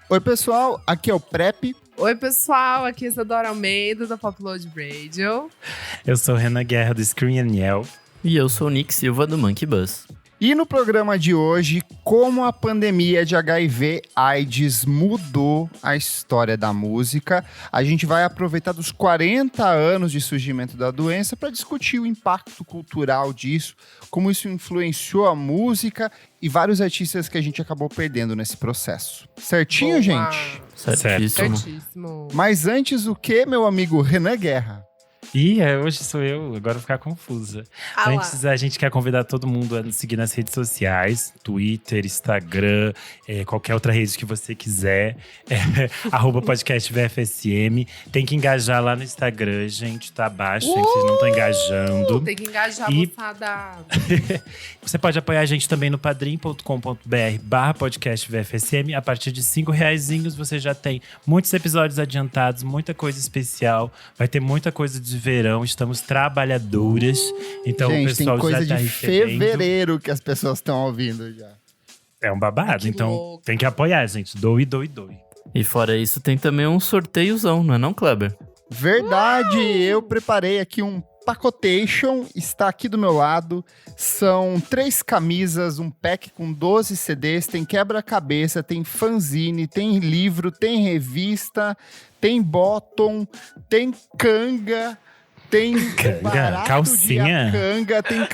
Oi, pessoal, aqui é o Prep. Oi, pessoal, aqui é Isadora Almeida, da Popload Radio. Eu sou Renan Guerra, do Screen and Yell. E eu sou o Nick Silva, do Monkey Bus. E no programa de hoje, como a pandemia de HIV/AIDS mudou a história da música, a gente vai aproveitar dos 40 anos de surgimento da doença para discutir o impacto cultural disso, como isso influenciou a música e vários artistas que a gente acabou perdendo nesse processo. Certinho, Boa. gente? Certíssimo. Mas antes o que, meu amigo Renan Guerra? Hoje sou eu, agora vou ficar confusa. Antes, a gente quer convidar todo mundo a nos seguir nas redes sociais, Twitter, Instagram, qualquer outra rede que você quiser, @podcastvfsm. Tem que engajar lá no Instagram, gente, tá abaixo, gente, vocês não estão engajando. Tem que engajar, moçada. Você pode apoiar a gente também no padrim.com.br/podcastvfsm. A partir de R$5 você já tem muitos episódios adiantados, muita coisa especial, vai ter muita coisa de verão, estamos trabalhadoras. Então gente, o pessoal tem coisa já tá de recebendo. fevereiro que as pessoas estão ouvindo já. É um babado, Que então louco. tem que apoiar, gente. Doe. E fora isso, tem também um sorteiozão, não é não, Kleber? Verdade, eu preparei aqui um pacotation, está aqui do meu lado. São 3 camisas, um pack com 12 CDs, tem quebra-cabeça, tem fanzine, tem livro, tem revista, tem bottom, tem canga, tem barato calcinha? de canga, tem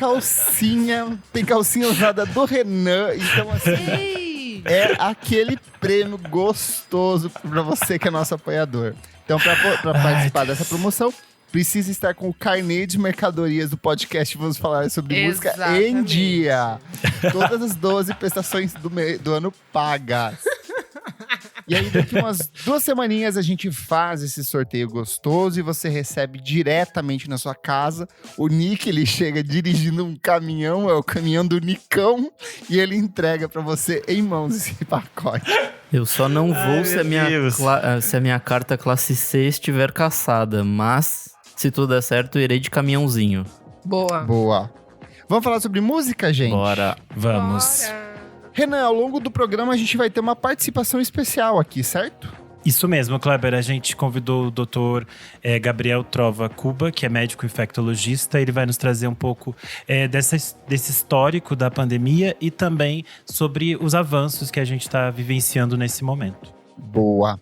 calcinha usada do Renan. Então, assim, Ei! é aquele prêmio gostoso para você que é nosso apoiador. Então, para participar dessa promoção, precisa estar com o carnê de mercadorias do podcast Vamos Falar Sobre Música em Exatamente. dia. Todas as 12 prestações do ano pagas. E aí, daqui umas 2 semaninhas, a gente faz esse sorteio gostoso e você recebe diretamente na sua casa. O Nick, ele chega dirigindo um caminhão, é o caminhão do Nicão, e ele entrega pra você em mãos esse pacote. Eu só não vou se Deus. a minha carta classe C estiver caçada, mas se tudo der certo, eu irei de caminhãozinho. Boa. Boa. Vamos falar sobre música, gente? Bora. Vamos. Bora. Renan, ao longo do programa a gente vai ter uma participação especial aqui, certo? Isso mesmo, Kleber. A gente convidou o Dr. Gabriel Trova Cuba, que é médico infectologista. Ele vai nos trazer um pouco desse histórico da pandemia e também sobre os avanços que a gente está vivenciando nesse momento. Boa.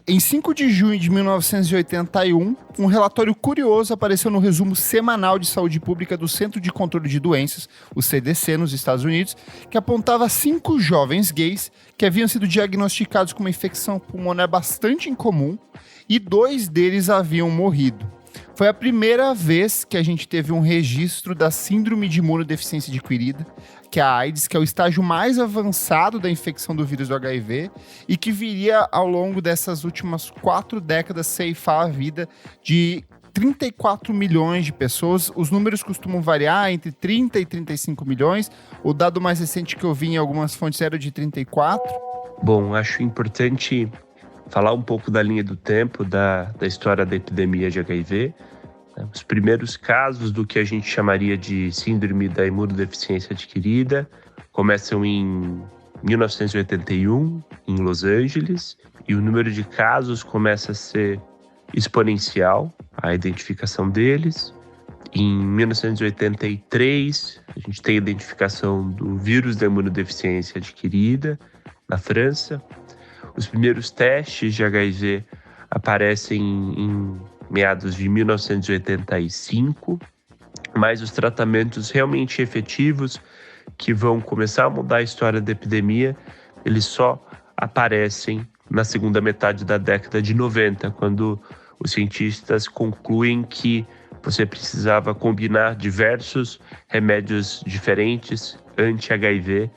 Em 5 de junho de 1981, um relatório curioso apareceu no resumo semanal de saúde pública do Centro de Controle de Doenças, o CDC, nos Estados Unidos, que apontava 5 jovens gays que haviam sido diagnosticados com uma infecção pulmonar bastante incomum e 2 deles haviam morrido. Foi a primeira vez que a gente teve um registro da síndrome de imunodeficiência adquirida, que é a AIDS, que é o estágio mais avançado da infecção do vírus do HIV e que viria ao longo dessas últimas 4 décadas ceifar a vida de 34 milhões de pessoas. Os números costumam variar entre 30 e 35 milhões. O dado mais recente que eu vi em algumas fontes era de 34. Bom, acho importante falar um pouco da linha do tempo da história da epidemia de HIV. Os primeiros casos do que a gente chamaria de síndrome da imunodeficiência adquirida começam em 1981, em Los Angeles, e o número de casos começa a ser exponencial, a identificação deles. Em 1983, a gente tem a identificação do vírus da imunodeficiência adquirida na França. Os primeiros testes de HIV aparecem em meados de 1985, mas os tratamentos realmente efetivos que vão começar a mudar a história da epidemia, eles só aparecem na segunda metade da década de 90, quando os cientistas concluem que você precisava combinar diversos remédios diferentes anti-HIV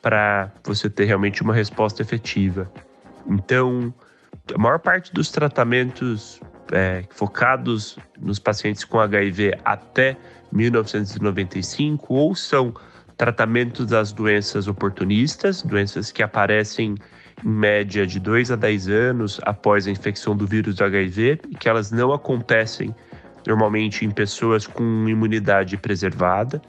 para você ter realmente uma resposta efetiva. Então, a maior parte dos tratamentos focados nos pacientes com HIV até 1995 ou são tratamentos das doenças oportunistas, doenças que aparecem em média de 2 a 10 anos após a infecção do vírus do HIV e que elas não acontecem normalmente em pessoas com imunidade preservada.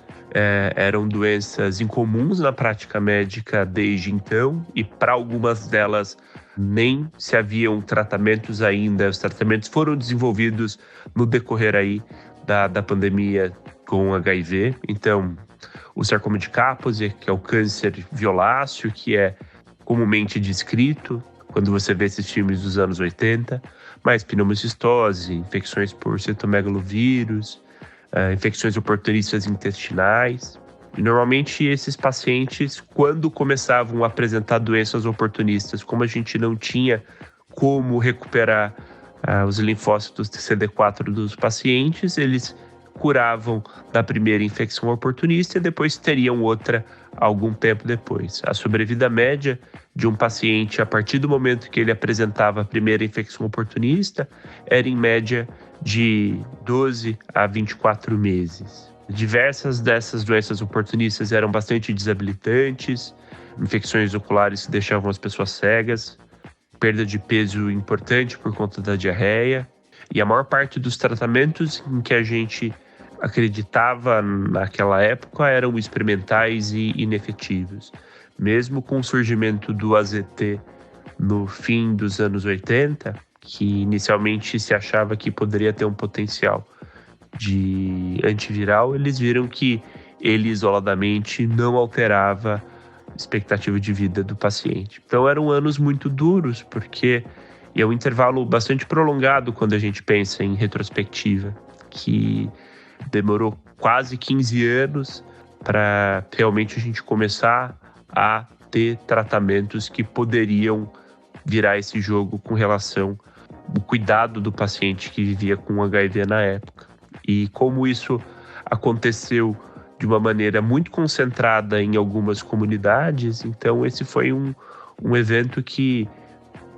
Eram doenças incomuns na prática médica desde então, e para algumas delas nem se haviam tratamentos ainda. Os tratamentos foram desenvolvidos no decorrer aí da pandemia com HIV. Então, o sarcoma de Kaposi, que é o câncer violáceo, que é comumente descrito quando você vê esses filmes dos anos 80, mas pneumocistose, infecções por citomegalovírus, infecções oportunistas intestinais. E normalmente esses pacientes, quando começavam a apresentar doenças oportunistas, como a gente não tinha como recuperar os linfócitos CD4 dos pacientes, eles curavam da primeira infecção oportunista e depois teriam outra algum tempo depois. A sobrevida média de um paciente, a partir do momento que ele apresentava a primeira infecção oportunista, era em média de 12 a 24 meses. Diversas dessas doenças oportunistas eram bastante desabilitantes, infecções oculares que deixavam as pessoas cegas, perda de peso importante por conta da diarreia. E a maior parte dos tratamentos em que a gente acreditava naquela época eram experimentais e inefetivos. Mesmo com o surgimento do AZT no fim dos anos 80, que inicialmente se achava que poderia ter um potencial de antiviral, eles viram que ele isoladamente não alterava a expectativa de vida do paciente. Então eram anos muito duros, porque é um intervalo bastante prolongado quando a gente pensa em retrospectiva, que demorou quase 15 anos para realmente a gente começar a ter tratamentos que poderiam virar esse jogo com relação ao cuidado do paciente que vivia com HIV na época. E como isso aconteceu de uma maneira muito concentrada em algumas comunidades, então esse foi um evento que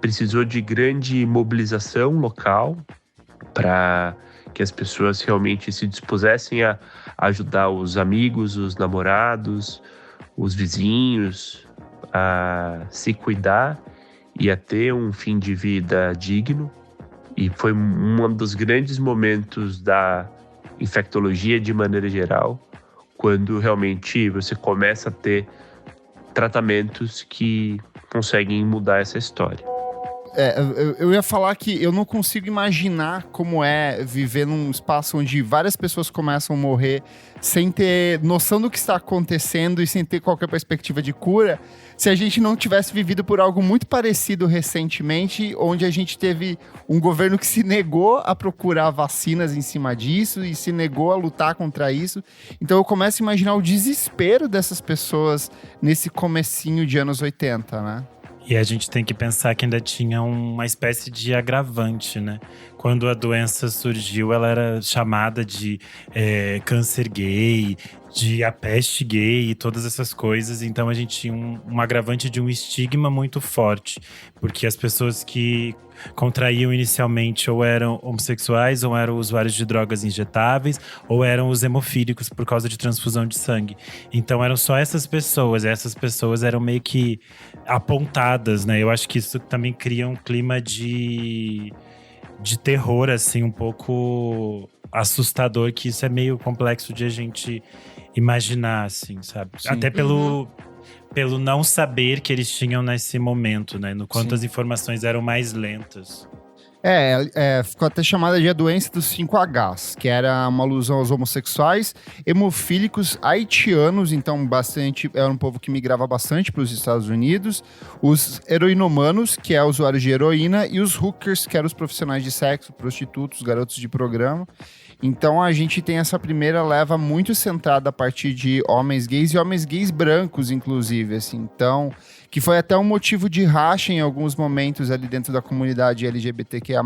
precisou de grande mobilização local para que as pessoas realmente se dispusessem a ajudar os amigos, os namorados, os vizinhos a se cuidar e a ter um fim de vida digno. E foi um dos grandes momentos da infectologia de maneira geral, quando realmente você começa a ter tratamentos que conseguem mudar essa história. Eu ia falar que eu não consigo imaginar como é viver num espaço onde várias pessoas começam a morrer sem ter noção do que está acontecendo e sem ter qualquer perspectiva de cura, se a gente não tivesse vivido por algo muito parecido recentemente, onde a gente teve um governo que se negou a procurar vacinas em cima disso e se negou a lutar contra isso. Então eu começo a imaginar o desespero dessas pessoas nesse comecinho de anos 80, né? E a gente tem que pensar que ainda tinha uma espécie de agravante, né? Quando a doença surgiu, ela era chamada de câncer gay, de a peste gay e todas essas coisas. Então a gente tinha um agravante de um estigma muito forte. Porque as pessoas que contraíam inicialmente ou eram homossexuais, ou eram usuários de drogas injetáveis, ou eram os hemofílicos por causa de transfusão de sangue. Então eram só essas pessoas. E essas pessoas eram meio que apontadas, né? Eu acho que isso também cria um clima de terror, assim, um pouco assustador, que isso é meio complexo de a gente imaginar, assim, sabe? Sim. Até pelo não saber que eles tinham nesse momento, né? No quanto as informações eram mais lentas. Ficou até chamada de a doença dos 5Hs, que era uma alusão aos homossexuais, hemofílicos, haitianos, então era um povo que migrava bastante para os Estados Unidos, os heroinomanos, que é usuários de heroína, e os hookers, que eram os profissionais de sexo, prostitutos, garotos de programa. Então a gente tem essa primeira leva muito centrada a partir de homens gays e homens gays brancos, inclusive, assim. Então, que foi até um motivo de racha em alguns momentos ali dentro da comunidade LGBTQIA+,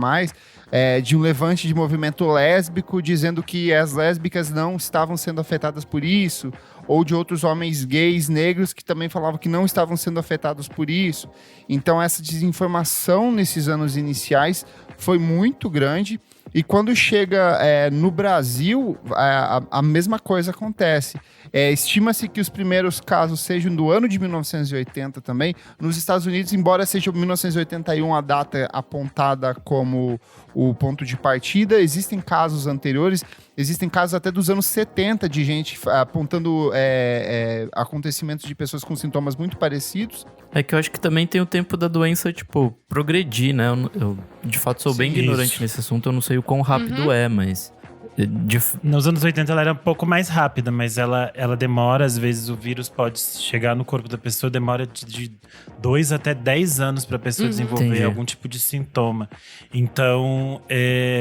de um levante de movimento lésbico, dizendo que as lésbicas não estavam sendo afetadas por isso, ou de outros homens gays, negros, que também falavam que não estavam sendo afetados por isso. Então, essa desinformação nesses anos iniciais foi muito grande. E quando chega no Brasil, a mesma coisa acontece. Estima-se que os primeiros casos sejam do ano de 1980 também. Nos Estados Unidos, embora seja 1981 a data apontada como o ponto de partida, existem casos anteriores, existem casos até dos anos 70 de gente apontando acontecimentos de pessoas com sintomas muito parecidos. É que eu acho que também tem o tempo da doença, tipo, progredir, né? Eu de fato, sou bem ignorante nesse assunto, eu não sei o quão rápido é, mas... Nos anos 80 ela era um pouco mais rápida, mas ela demora, às vezes o vírus pode chegar no corpo da pessoa, demora de 2 até 10 anos para a pessoa desenvolver algum tipo de sintoma. Então,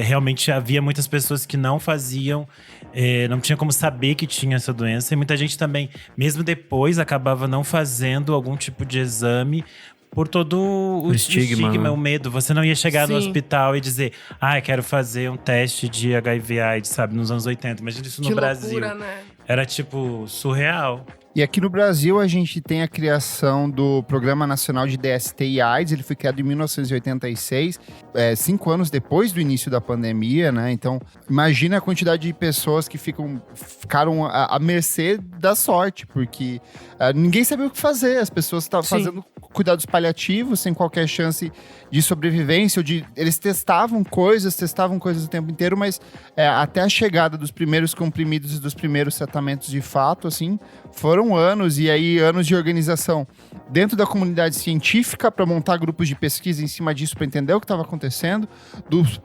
realmente havia muitas pessoas que não faziam, não tinha como saber que tinha essa doença. E muita gente também, mesmo depois, acabava não fazendo algum tipo de exame, por todo o estigma, né? O medo. Você não ia chegar no hospital e dizer, quero fazer um teste de HIV/AIDS, sabe? Nos anos 80. Imagina isso no Brasil. Loucura, né? Era, tipo, surreal. E aqui no Brasil, a gente tem a criação do Programa Nacional de DST e AIDS. Ele foi criado em 1986, 5 anos depois do início da pandemia, né? Então, imagina a quantidade de pessoas que ficaram à mercê da sorte, porque ninguém sabia o que fazer. As pessoas estavam fazendo cuidados paliativos, sem qualquer chance de sobrevivência. Eles testavam coisas o tempo inteiro, mas até a chegada dos primeiros comprimidos e dos primeiros tratamentos de fato, assim, foram anos, e aí anos de organização dentro da comunidade científica para montar grupos de pesquisa em cima disso para entender o que estava acontecendo,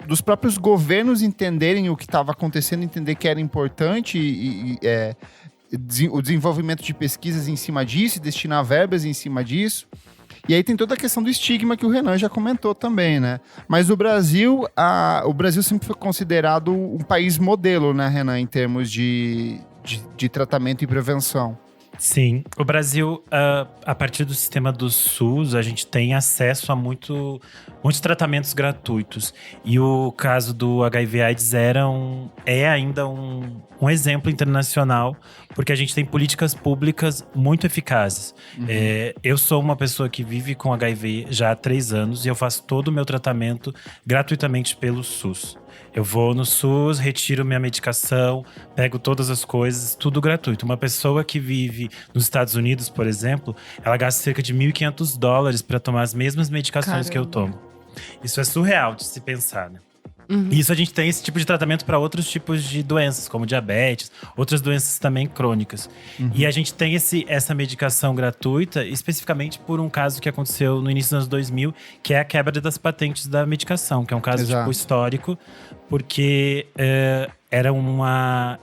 dos próprios governos entenderem o que estava acontecendo, entender que era importante o desenvolvimento de pesquisas em cima disso, destinar verbas em cima disso. E aí tem toda a questão do estigma que o Renan já comentou também, né? Mas o Brasil sempre foi considerado um país modelo, né, Renan, em termos de tratamento e prevenção. Sim, o Brasil, a partir do sistema do SUS, a gente tem acesso a muitos tratamentos gratuitos. E o caso do HIV/AIDS é ainda um exemplo internacional, porque a gente tem políticas públicas muito eficazes. Eu sou uma pessoa que vive com HIV já há 3 anos e eu faço todo o meu tratamento gratuitamente pelo SUS. Eu vou no SUS, retiro minha medicação, pego todas as coisas, tudo gratuito. Uma pessoa que vive nos Estados Unidos, por exemplo, ela gasta cerca de $1.500 para tomar as mesmas medicações que eu tomo. Isso é surreal de se pensar, né? E isso a gente tem esse tipo de tratamento para outros tipos de doenças, como diabetes, outras doenças também crônicas. E a gente tem essa medicação gratuita, especificamente por um caso que aconteceu no início dos anos 2000, que é a quebra das patentes da medicação, que é um caso tipo, histórico, porque era uma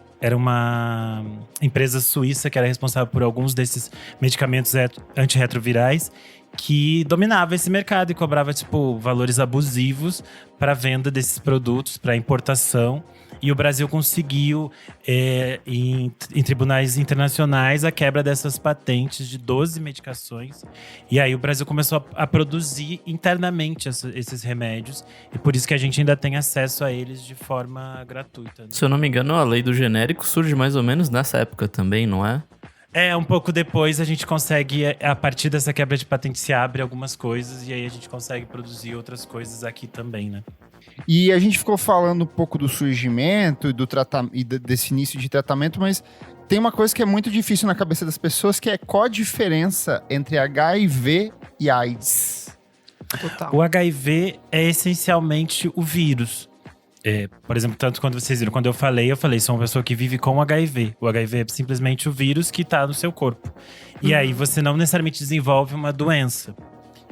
empresa suíça que era responsável por alguns desses medicamentos antirretrovirais, que dominava esse mercado e cobrava, tipo, valores abusivos para a venda desses produtos, para importação. E o Brasil conseguiu, em tribunais internacionais, a quebra dessas patentes de 12 medicações. E aí o Brasil começou a produzir internamente esses remédios. E por isso que a gente ainda tem acesso a eles de forma gratuita, né? Se eu não me engano, a lei do genérico surge mais ou menos nessa época também, não é? Um pouco depois a gente consegue, a partir dessa quebra de patente, se abre algumas coisas e aí a gente consegue produzir outras coisas aqui também, né? E a gente ficou falando um pouco do surgimento e desse início de tratamento, mas tem uma coisa que é muito difícil na cabeça das pessoas, que é qual a diferença entre HIV e AIDS? Total. O HIV é essencialmente o vírus. Por exemplo, tanto quando vocês viram, quando eu falei, sou uma pessoa que vive com HIV. O HIV é simplesmente o vírus que está no seu corpo. E aí você não necessariamente desenvolve uma doença.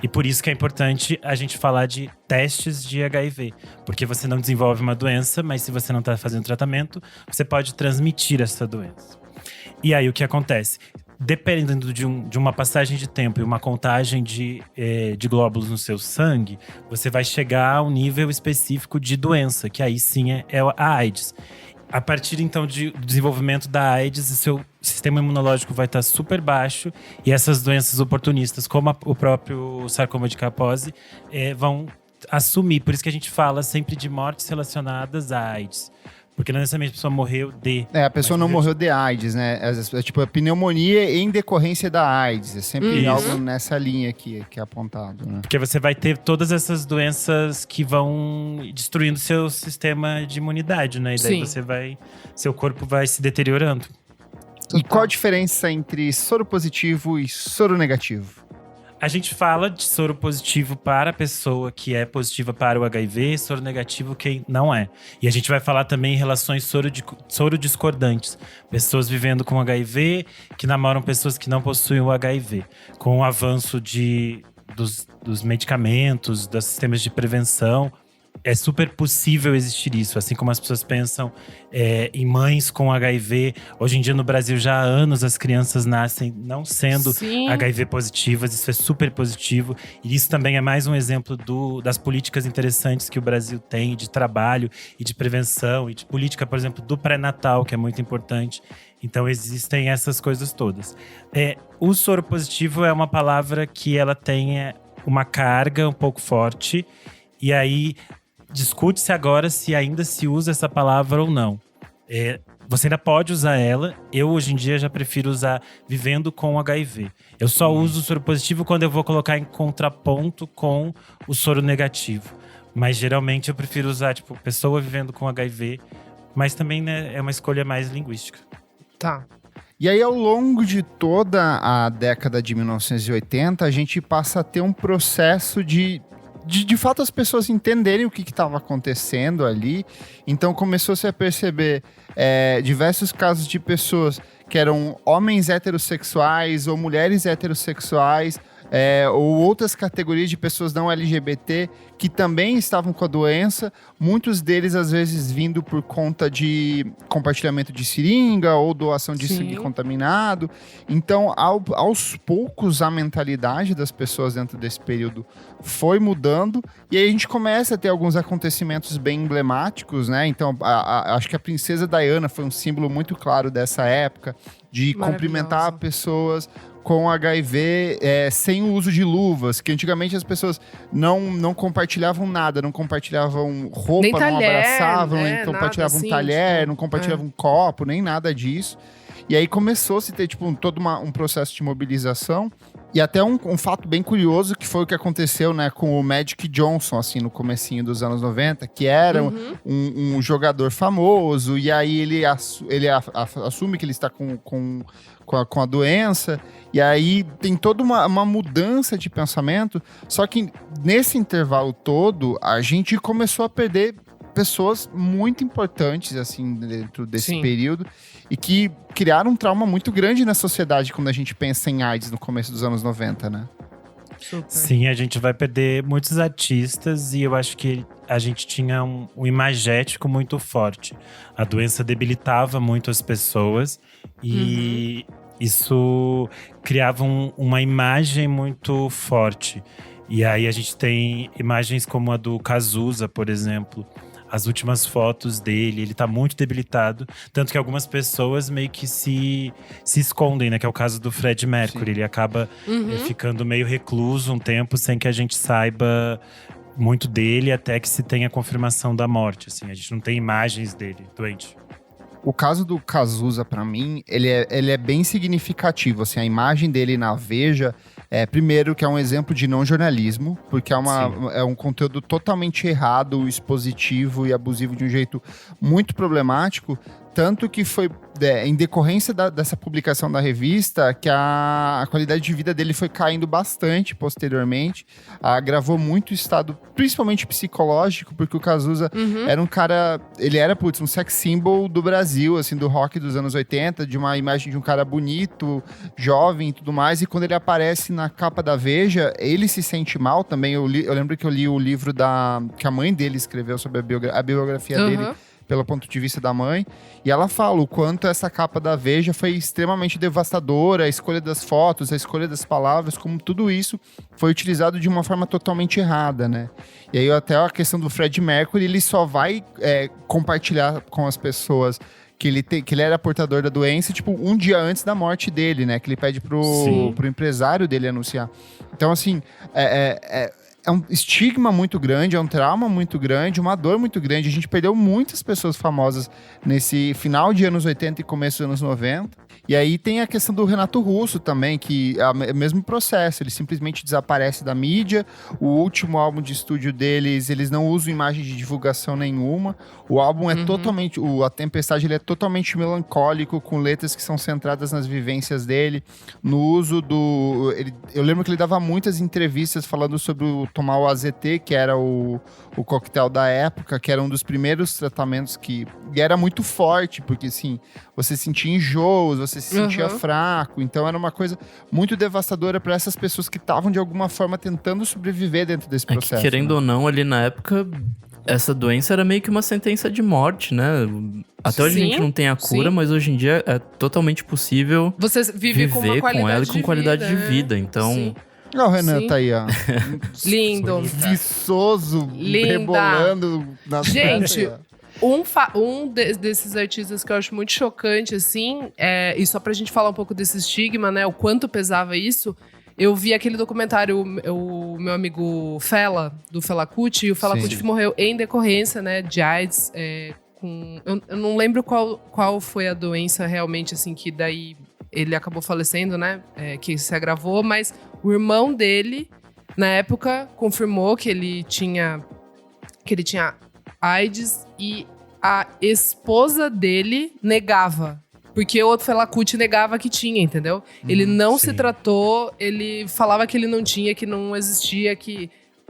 E por isso que é importante a gente falar de testes de HIV. Porque você não desenvolve uma doença, mas se você não está fazendo tratamento, você pode transmitir essa doença. E aí o que acontece? Dependendo de uma passagem de tempo e uma contagem de glóbulos no seu sangue, você vai chegar a um nível específico de doença, que aí sim é a AIDS. A partir, então, do desenvolvimento da AIDS, o seu sistema imunológico vai estar super baixo e essas doenças oportunistas, como o próprio sarcoma de Kaposi, vão assumir. Por isso que a gente fala sempre de mortes relacionadas à AIDS. Porque não necessariamente a pessoa morreu de. A pessoa mas não morreu morreu de AIDS, né? É tipo a pneumonia em decorrência da AIDS. É sempre Isso. algo nessa linha aqui que é apontado, né? Porque você vai ter todas essas doenças que vão destruindo seu sistema de imunidade, né? E daí Sim. seu corpo vai se deteriorando. E qual a diferença entre soro positivo e soro negativo? A gente fala de soro positivo para a pessoa que é positiva para o HIV, soro negativo quem não é. E a gente vai falar também em relações soro discordantes. Pessoas vivendo com HIV, que namoram pessoas que não possuem o HIV. Com o avanço dos medicamentos, dos sistemas de prevenção, é super possível existir isso. Assim como as pessoas pensam em mães com HIV. Hoje em dia no Brasil já há anos as crianças nascem não sendo Sim. HIV positivas. Isso é super positivo. E isso também é mais um exemplo das políticas interessantes que o Brasil tem de trabalho e de prevenção. E de política, por exemplo, do pré-natal, que é muito importante. Então existem essas coisas todas. O soro positivo é uma palavra que ela tem uma carga um pouco forte. E aí discute-se agora se ainda se usa essa palavra ou não. Você ainda pode usar ela. Eu, hoje em dia, já prefiro usar vivendo com HIV. Eu só uso o soro positivo quando eu vou colocar em contraponto com o soro negativo. Mas, geralmente, eu prefiro usar, tipo, pessoa vivendo com HIV. Mas também, né, é uma escolha mais linguística. Tá. E aí, ao longo de toda a década de 1980, a gente passa a ter um processo de fato as pessoas entenderem o que estava acontecendo ali. Então começou-se a perceber diversos casos de pessoas que eram homens heterossexuais ou mulheres heterossexuais, ou outras categorias de pessoas não LGBT que também estavam com a doença, muitos deles às vezes vindo por conta de compartilhamento de seringa ou doação de sangue contaminado. Então, aos poucos, a mentalidade das pessoas dentro desse período foi mudando, e aí a gente começa a ter alguns acontecimentos bem emblemáticos, né? Então, acho que a princesa Diana foi um símbolo muito claro dessa época, de cumprimentar pessoas com HIV sem o uso de luvas, que antigamente as pessoas não compartilhavam nada, não compartilhavam roupa, nem talher, não abraçavam, né? não compartilhavam assim, talher, tipo, não compartilhavam copo, nem nada disso. E aí começou-se a ter todo um processo de mobilização. E até um fato bem curioso, que foi o que aconteceu, né, com o Magic Johnson, assim, no comecinho dos anos 90, que era um jogador famoso, e aí ele assume que ele está com a doença, e aí tem toda uma mudança de pensamento, só que nesse intervalo todo, a gente começou a perder pessoas muito importantes, assim, dentro desse período, e que criaram um trauma muito grande na sociedade quando a gente pensa em AIDS no começo dos anos 90, né? Super. Sim, a gente vai perder muitos artistas, e eu acho que a gente tinha um imagético muito forte. A doença debilitava muito as pessoas, e isso criava uma imagem muito forte. E aí a gente tem imagens como a do Cazuza, por exemplo. As últimas fotos dele, ele tá muito debilitado. Tanto que algumas pessoas meio que se escondem, né? Que é o caso do Fred Mercury. Ele acaba ficando meio recluso um tempo, sem que a gente saiba muito dele, até que se tenha confirmação da morte, assim. A gente não tem imagens dele doente. O caso do Cazuza, pra mim, ele é bem significativo. Assim, a imagem dele na Veja, primeiro, que é um exemplo de não jornalismo, porque é um conteúdo totalmente errado, expositivo e abusivo de um jeito muito problemático. Tanto que foi em decorrência dessa publicação da revista que a qualidade de vida dele foi caindo bastante posteriormente. Agravou muito o estado, principalmente psicológico, porque o Cazuza era um cara... Ele era, um sex symbol do Brasil, assim, do rock dos anos 80, de uma imagem de um cara bonito, jovem e tudo mais. E quando ele aparece na capa da Veja, ele se sente mal também. Eu lembro que eu li o livro que a mãe dele escreveu sobre a biografia dele, pelo ponto de vista da mãe, e ela fala o quanto essa capa da Veja foi extremamente devastadora, a escolha das fotos, a escolha das palavras, como tudo isso foi utilizado de uma forma totalmente errada, né? E aí até a questão do Fred Mercury, ele só vai compartilhar com as pessoas que ele era portador da doença, um dia antes da morte dele, né? Que ele pede pro empresário dele anunciar. Então, assim, é um estigma muito grande, é um trauma muito grande, uma dor muito grande. A gente perdeu muitas pessoas famosas nesse final de anos 80 e começo dos anos 90. E aí tem a questão do Renato Russo também, que é o mesmo processo. Ele simplesmente desaparece da mídia. O último álbum de estúdio deles, eles não usam imagem de divulgação nenhuma. O álbum é totalmente... A Tempestade, ele é totalmente melancólico, com letras que são centradas nas vivências dele. No uso do... eu lembro que ele dava muitas entrevistas falando sobre tomar o AZT, que era o coquetel da época, que era um dos primeiros tratamentos que... E era muito forte, porque, assim, você sentia enjoos, você se sentia fraco. Então, era uma coisa muito devastadora para essas pessoas que estavam, de alguma forma, tentando sobreviver dentro desse processo. Que, querendo ou não, ali na época, essa doença era meio que uma sentença de morte, né? Até hoje a gente não tem a cura, mas hoje em dia é totalmente possível você viver com uma qualidade com ela e com qualidade de vida, vida. Então... Sim. Olha o Renan tá aí, ó. Lindo. Viçoso, rebolando nas gente, festas, desses artistas que eu acho muito chocante, assim, e só pra gente falar um pouco desse estigma, né? O quanto pesava isso. Eu vi aquele documentário, o meu amigo Fela, do Fela Kuti, e o Fela Kuti morreu em decorrência, né, de AIDS. Eu não lembro qual foi a doença realmente, assim, que daí ele acabou falecendo, né? Que se agravou, mas o irmão dele, na época, confirmou que ele tinha AIDS e a esposa dele negava. Porque o outro Fela Kuti negava que tinha, entendeu? Ele não se tratou, ele falava que ele não tinha, que não existia,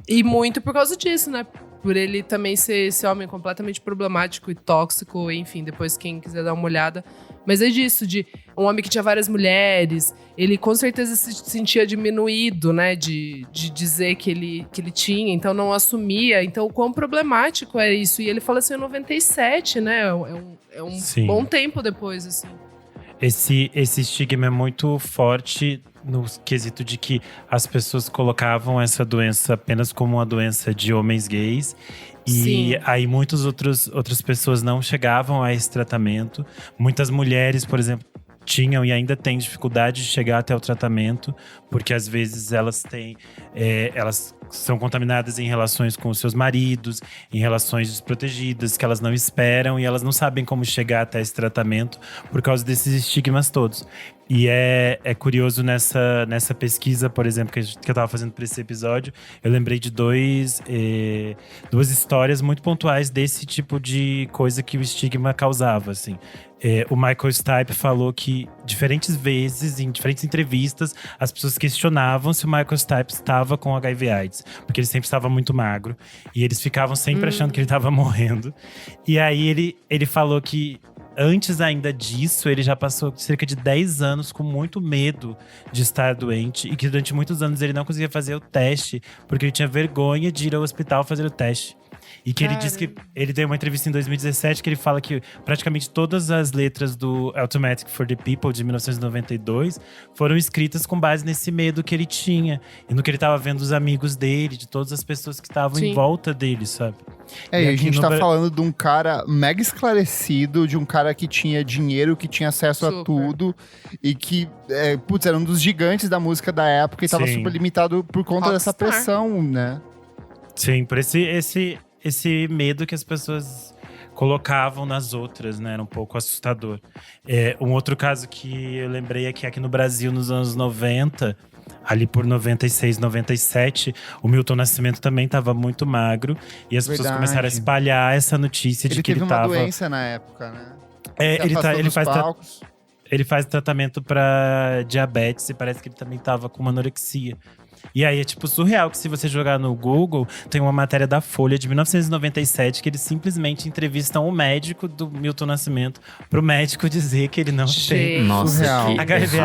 E muito por causa disso, né? Por ele também ser esse homem completamente problemático e tóxico, enfim, depois quem quiser dar uma olhada. Mas é disso, de um homem que tinha várias mulheres, ele com certeza se sentia diminuído, né, de dizer que ele tinha, então não assumia. Então, o quão problemático é isso. E ele faleceu em 97, né, é um bom tempo depois, assim. Esse estigma é muito forte no quesito de que as pessoas colocavam essa doença apenas como uma doença de homens gays. E aí muitas outras pessoas não chegavam a esse tratamento. Muitas mulheres, por exemplo, tinham e ainda têm dificuldade de chegar até o tratamento, porque às vezes elas são contaminadas em relações com os seus maridos, em relações desprotegidas, que elas não esperam e elas não sabem como chegar até esse tratamento por causa desses estigmas todos. E é curioso nessa pesquisa, por exemplo, que eu tava fazendo para esse episódio, eu lembrei de duas histórias muito pontuais desse tipo de coisa que o estigma causava, assim. O Michael Stipe falou que diferentes vezes, em diferentes entrevistas, as pessoas questionavam se o Michael Stipe estava com HIV/AIDS, porque ele sempre estava muito magro e eles ficavam sempre achando que ele estava morrendo. E aí ele falou que antes ainda disso, ele já passou cerca de 10 anos com muito medo de estar doente e que durante muitos anos ele não conseguia fazer o teste porque ele tinha vergonha de ir ao hospital fazer o teste. E que ele disse que ele deu uma entrevista em 2017 que ele fala que praticamente todas as letras do Automatic for the People de 1992 foram escritas com base nesse medo que ele tinha e no que ele estava vendo dos amigos dele, de todas as pessoas que estavam em volta dele, sabe? E a gente tá falando de um cara mega esclarecido, de um cara que tinha dinheiro, que tinha acesso a tudo e que, era um dos gigantes da música da época e tava super limitado por conta dessa pressão, né? Sim, por esse medo que as pessoas colocavam nas outras, né? Era um pouco assustador. Um outro caso que eu lembrei é que aqui no Brasil, nos anos 90, ali por 96, 97, o Milton Nascimento também estava muito magro. E as pessoas começaram a espalhar essa notícia de que ele tava... Ele teve uma doença na época, né? Ele faz tratamento para diabetes e parece que ele também tava com uma anorexia. E aí é tipo surreal que se você jogar no Google, tem uma matéria da Folha de 1997 que eles simplesmente entrevistam o médico do Milton Nascimento pro médico dizer que ele não tem. Nossa, HIV.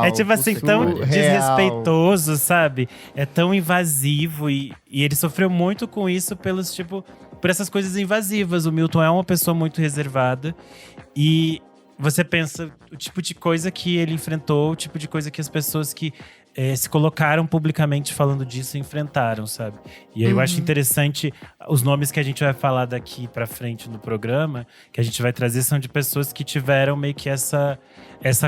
É tipo assim, tão desrespeitoso, sabe? É tão invasivo e ele sofreu muito com isso por essas coisas invasivas. O Milton é uma pessoa muito reservada e você pensa o tipo de coisa que ele enfrentou, o tipo de coisa que as pessoas que se colocaram publicamente falando disso enfrentaram, sabe? E aí eu acho interessante os nomes que a gente vai falar daqui pra frente no programa, que a gente vai trazer, são de pessoas que tiveram meio que essa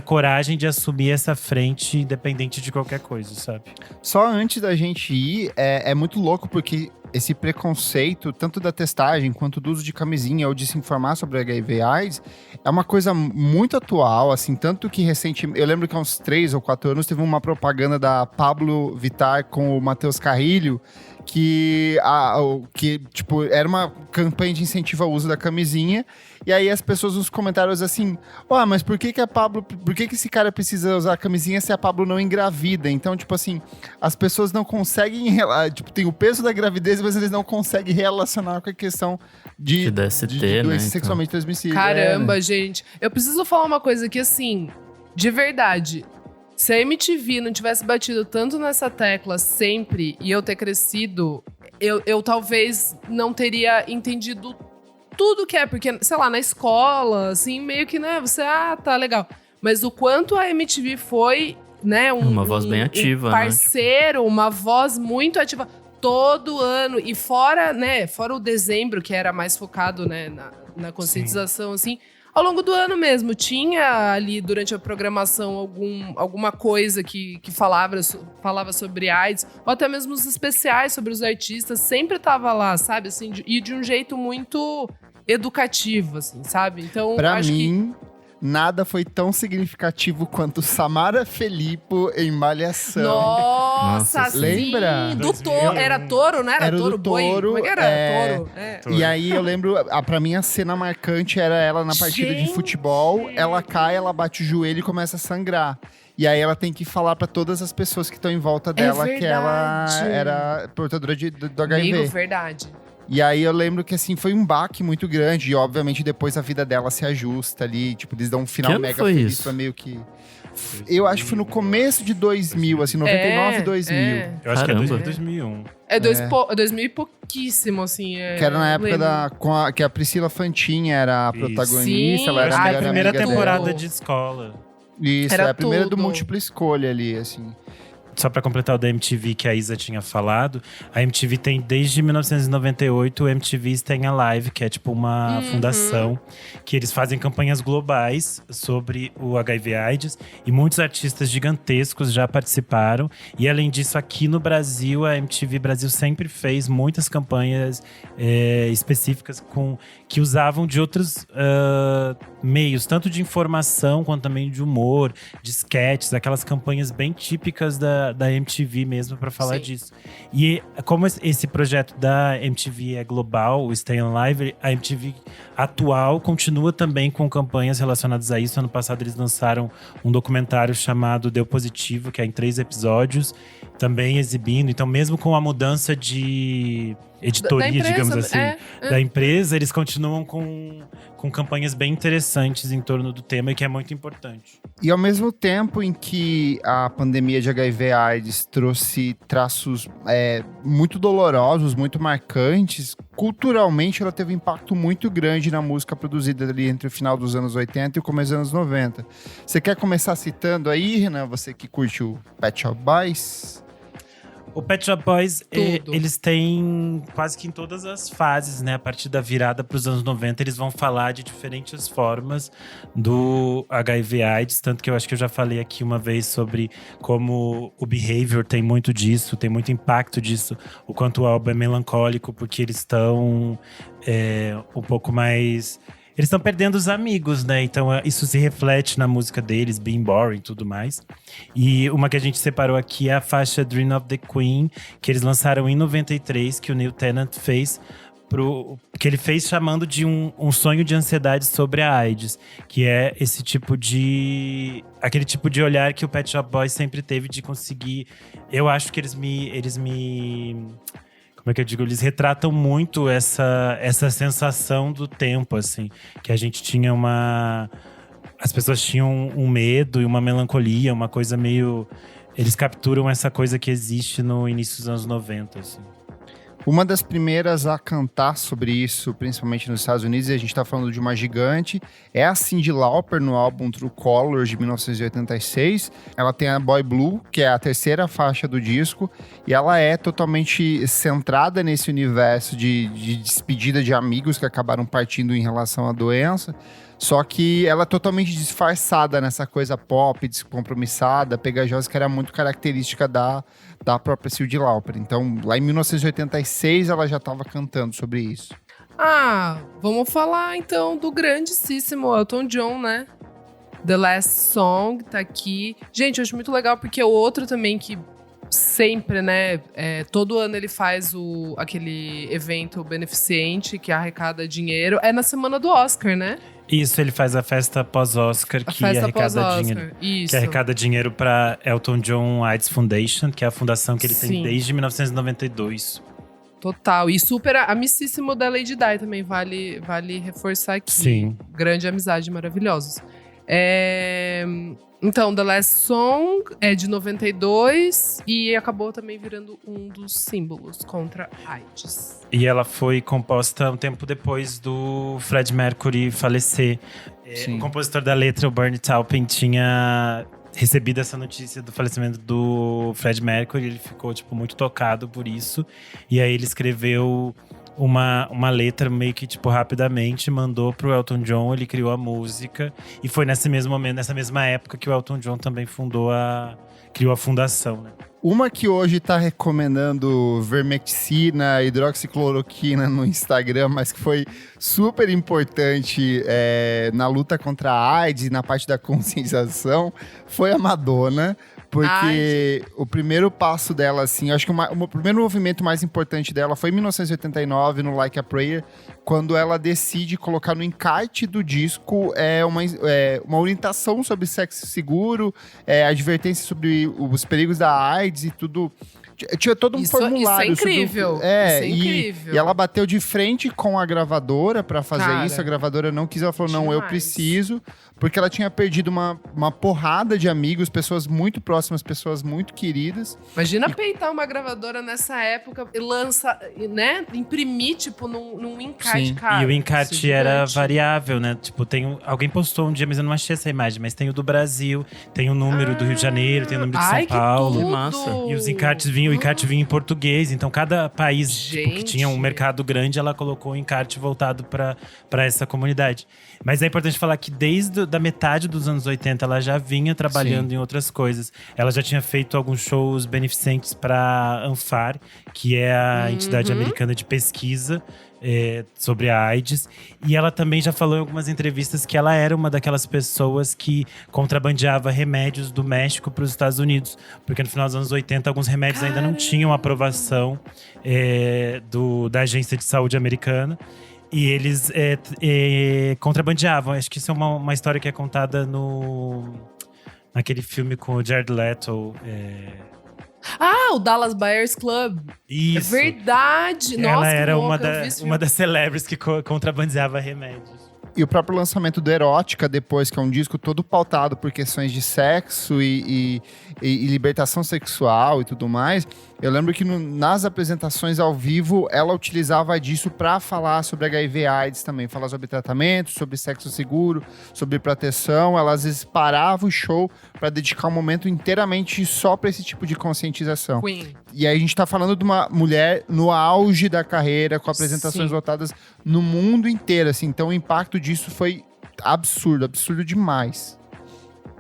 coragem de assumir essa frente, independente de qualquer coisa, sabe? Só antes da gente ir, é muito louco porque esse preconceito, tanto da testagem quanto do uso de camisinha ou de se informar sobre HIV e AIDS, é uma coisa muito atual, assim, tanto que recentemente, eu lembro que há uns 3 ou 4 anos teve uma propaganda da Pablo Vittar com o Matheus Carrilho, que tipo, era uma campanha de incentivo ao uso da camisinha, e aí as pessoas nos comentários assim, mas por que esse cara precisa usar a camisinha se a Pablo não engravida? Então, tipo assim, as pessoas não conseguem, tipo, tem o peso da gravidez, mas eles não conseguem relacionar com a questão de DST, de doença né, sexualmente transmissível. Caramba, gente. Eu preciso falar uma coisa que, assim, de verdade, se a MTV não tivesse batido tanto nessa tecla sempre e eu ter crescido, eu talvez não teria entendido tudo que é. Porque, sei lá, na escola, assim, meio que, né, você, tá, legal. Mas o quanto a MTV foi, né, uma voz bem ativa, um parceiro, uma voz muito ativa todo ano. E fora o dezembro, que era mais focado, né, na conscientização, assim. Ao longo do ano mesmo, tinha ali durante a programação alguma coisa que falava sobre AIDS, ou até mesmo os especiais sobre os artistas, sempre tava lá, sabe? Assim, e de um jeito muito educativo, assim, sabe? Então, pra acho mim, nada foi tão significativo quanto Samara Filippo em Malhação. Nossa, Nossa, sim! lembra? Do touro, era touro, né? Era touro, do boi? touro, Como é que era? Touro. E aí eu lembro, pra mim a cena marcante era ela na partida de futebol, ela cai, ela bate o joelho e começa a sangrar. E aí ela tem que falar pra todas as pessoas que estão em volta dela que ela era portadora do HIV. Amigo, verdade. E aí eu lembro que, assim, foi um baque muito grande. E, obviamente, depois a vida dela se ajusta ali. Tipo, eles dão um final mega feliz isso? Pra meio que... Eu acho que foi no começo de 2000, assim, 99, 2000. Eu acho Caramba. que é 2001. É 2000 e pouquíssimo, assim. Que era na época que a Priscila Fantin era a Isso. protagonista. Sim. Ela era Acho a que é melhor a primeira amiga temporada dela. de escola. Isso, Era é a primeira do tudo. múltipla escolha ali, assim. Só pra completar o da MTV que a Isa tinha falado, a MTV tem desde 1998 o MTV Staying Alive, que é tipo uma fundação que eles fazem campanhas globais sobre o HIV/AIDS e muitos artistas gigantescos já participaram. E além disso, aqui no Brasil, a MTV Brasil sempre fez muitas campanhas específicas que usavam de outros meios, tanto de informação quanto também de humor, de sketches, aquelas campanhas bem típicas da MTV mesmo para falar disso. E como esse projeto da MTV é global, o Stay Alive, a MTV atual continua também com campanhas relacionadas a isso. Ano passado eles lançaram um documentário chamado Deu Positivo, que é em 3 episódios, também exibindo. Então mesmo com a mudança de editoria, da empresa, digamos assim, da empresa, eles continuam com campanhas bem interessantes em torno do tema e que é muito importante. E ao mesmo tempo em que a pandemia de HIV/AIDS trouxe traços muito dolorosos, muito marcantes, culturalmente ela teve um impacto muito grande na música produzida ali entre o final dos anos 80 e o começo dos anos 90. Você quer começar citando aí, Renan? Você que curte o Pet Shop Boys? O Pet Shop Boys, eles têm quase que em todas as fases, né? A partir da virada para os anos 90, eles vão falar de diferentes formas do HIV/AIDS. Tanto que eu acho que eu já falei aqui uma vez sobre como o Behavior tem muito disso, tem muito impacto disso. O quanto o álbum é melancólico, porque eles estão um pouco mais... Eles estão perdendo os amigos, né? Então isso se reflete na música deles, Being Boring e tudo mais. E uma que a gente separou aqui é a faixa Dream of the Queen, que eles lançaram em 93, que o Neil Tennant fez que ele fez chamando de um sonho de ansiedade sobre a AIDS, que é esse tipo de... aquele tipo de olhar que o Pet Shop Boys sempre teve de conseguir... Eu acho que eles me como é que eu digo? Eles retratam muito essa sensação do tempo, assim. Que a gente tinha as pessoas tinham um medo e uma melancolia, uma coisa meio... Eles capturam essa coisa que existe no início dos anos 90, assim. Uma das primeiras a cantar sobre isso, principalmente nos Estados Unidos, e a gente tá falando de uma gigante, é a Cyndi Lauper no álbum True Colors de 1986. Ela tem a Boy Blue, que é a terceira faixa do disco, e ela é totalmente centrada nesse universo de despedida de amigos que acabaram partindo em relação à doença. Só que ela é totalmente disfarçada nessa coisa pop, descompromissada, pegajosa, que era muito característica da própria Cyndi Lauper. Então, lá em 1986, ela já estava cantando sobre isso. Vamos falar então do grandíssimo Elton John, né? The Last Song tá aqui. Gente, eu acho muito legal porque o outro também que sempre, né? Todo ano ele faz aquele evento beneficente que arrecada dinheiro. É na semana do Oscar, né? Isso, ele faz a festa pós-Oscar, que arrecada dinheiro. Isso. Que arrecada dinheiro para Elton John AIDS Foundation, que é a fundação que ele tem desde 1992. Total. E super amicíssimo da Lady Di também, vale reforçar aqui. Sim. Grande amizade, maravilhosos. Então, The Last Song é de 92 e acabou também virando um dos símbolos contra AIDS. E ela foi composta um tempo depois do Fred Mercury falecer. O compositor da letra, o Bernie Taupin, tinha recebido essa notícia do falecimento do Fred Mercury. Ele ficou, muito tocado por isso. E aí ele escreveu uma letra meio que, rapidamente, mandou pro Elton John, ele criou a música. E foi nesse mesmo momento, nessa mesma época, que o Elton John também criou a fundação, né? Uma que hoje tá recomendando vermectina, hidroxicloroquina no Instagram, mas que foi super importante na luta contra a AIDS e na parte da conscientização, foi a Madonna. Porque o primeiro passo dela, assim, acho que o primeiro movimento mais importante dela foi em 1989, no Like a Prayer, quando ela decide colocar no encarte do disco uma orientação sobre sexo seguro, advertência sobre os perigos da AIDS e tudo. Tinha todo um formulário. Isso é incrível. Isso é incrível. E ela bateu de frente com a gravadora pra fazer isso. A gravadora não quis, ela falou, não, eu preciso. Porque ela tinha perdido uma porrada de amigos, pessoas muito próximas, pessoas muito queridas. Imagina peitar uma gravadora nessa época e lança, né? Imprimir, num encarte, cara. E o encarte era variável, né? Alguém postou um dia, mas eu não achei essa imagem. Mas tem o do Brasil, tem o número do Rio de Janeiro, tem o número de São Paulo. Que massa. E os encartes vinham, o encarte vinha em português. Então, cada país que tinha um mercado grande, ela colocou o encarte voltado para essa comunidade. Mas é importante falar que desde da metade dos anos 80, ela já vinha trabalhando em outras coisas. Ela já tinha feito alguns shows beneficentes para ANFAR, que é a entidade americana de pesquisa sobre a AIDS. E ela também já falou em algumas entrevistas que ela era uma daquelas pessoas que contrabandeava remédios do México para os Estados Unidos. Porque no final dos anos 80, alguns remédios ainda não tinham aprovação da Agência de Saúde Americana. E eles contrabandeavam. Acho que isso é uma história que é contada naquele filme com o Jared Leto. O Dallas Buyers Club. Isso. É verdade. Ela Nossa, era que uma das celebrities que contrabandeava remédios. E o próprio lançamento do Erótica depois, que é um disco todo pautado por questões de sexo e libertação sexual e tudo mais. Eu lembro que nas apresentações ao vivo, ela utilizava disso para falar sobre HIV/AIDS também. Falar sobre tratamento, sobre sexo seguro, sobre proteção. Ela às vezes parava o show para dedicar um momento inteiramente só para esse tipo de conscientização. Queen. E aí a gente tá falando de uma mulher no auge da carreira, com apresentações lotadas no mundo inteiro, assim. Então o impacto disso foi absurdo demais.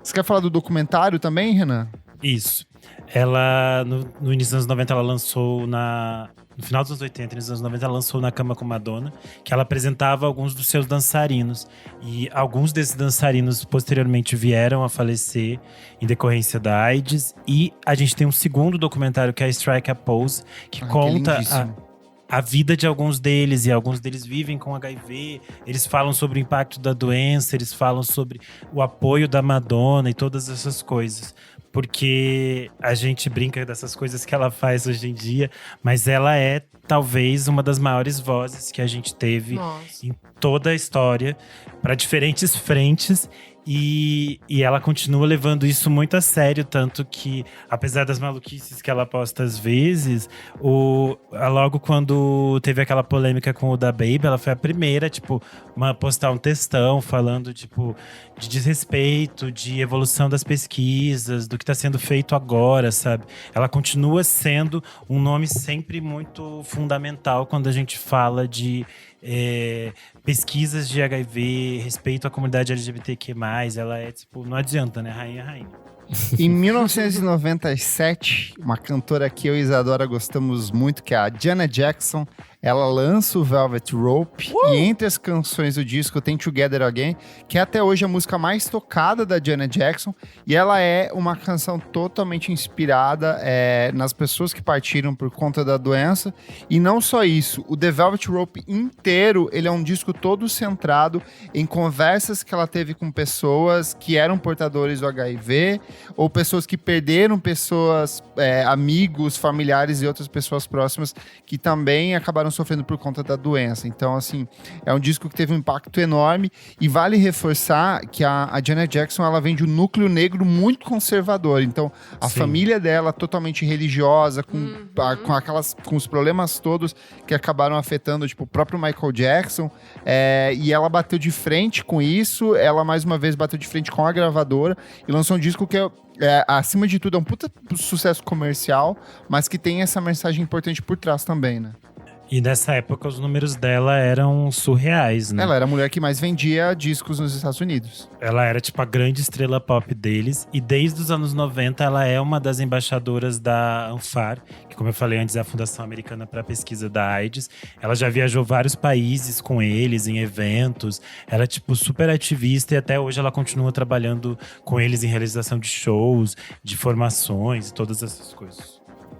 Você quer falar do documentário também, Renan? Isso. Ela, no início dos anos 90, ela lançou no final dos anos 80, início dos anos 90, ela lançou Na Cama com Madonna, que ela apresentava alguns dos seus dançarinos. E alguns desses dançarinos, posteriormente, vieram a falecer em decorrência da AIDS. E a gente tem um segundo documentário, que é Strike a Pose, que conta a vida de alguns deles. E alguns deles vivem com HIV. Eles falam sobre o impacto da doença, eles falam sobre o apoio da Madonna e todas essas coisas. porque a gente brinca dessas coisas que ela faz hoje em dia, mas ela é talvez uma das maiores vozes que a gente teve em toda a história, para diferentes frentes. E ela continua levando isso muito a sério, tanto que, apesar das maluquices que ela posta às vezes, logo quando teve aquela polêmica com o da Baby, ela foi a primeira, tipo, a postar um textão falando, tipo, de desrespeito, de evolução das pesquisas, do que tá sendo feito agora, sabe? Ela continua sendo um nome sempre muito fundamental quando a gente fala de pesquisas de HIV, respeito à comunidade LGBTQ+, ela é, tipo, não adianta, né? Rainha. Em 1997, uma cantora que eu e Isadora gostamos muito, que é a Janet Jackson, ela lança o Velvet Rope, e entre as canções do disco tem Together Again, que é até hoje a música mais tocada da Janet Jackson, e ela é uma canção totalmente inspirada nas pessoas que partiram por conta da doença, e não só isso, o The Velvet Rope inteiro, ele é um disco todo centrado em conversas que ela teve com pessoas que eram portadores do HIV, ou pessoas que perderam pessoas, amigos, familiares e outras pessoas próximas que também acabaram sofrendo por conta da doença. Então, assim, é um disco que teve um impacto enorme, e vale reforçar que a Janet Jackson, ela vem de um núcleo negro muito conservador. Então, a família dela totalmente religiosa, com os problemas todos que acabaram afetando, tipo, o próprio Michael Jackson, e ela bateu de frente com isso, ela mais uma vez bateu de frente com a gravadora e lançou um disco que acima de tudo, é um puta sucesso comercial, mas que tem essa mensagem importante por trás também, né? E nessa época os números dela eram surreais, né? Ela era a mulher que mais vendia discos nos Estados Unidos. Ela era tipo a grande estrela pop deles. E desde os anos 90 ela é uma das embaixadoras da ANFAR, que, como eu falei antes, é a Fundação Americana para a Pesquisa da AIDS. Ela já viajou vários países com eles em eventos. Ela é tipo super ativista, e até hoje ela continua trabalhando com eles em realização de shows, de formações e todas essas coisas.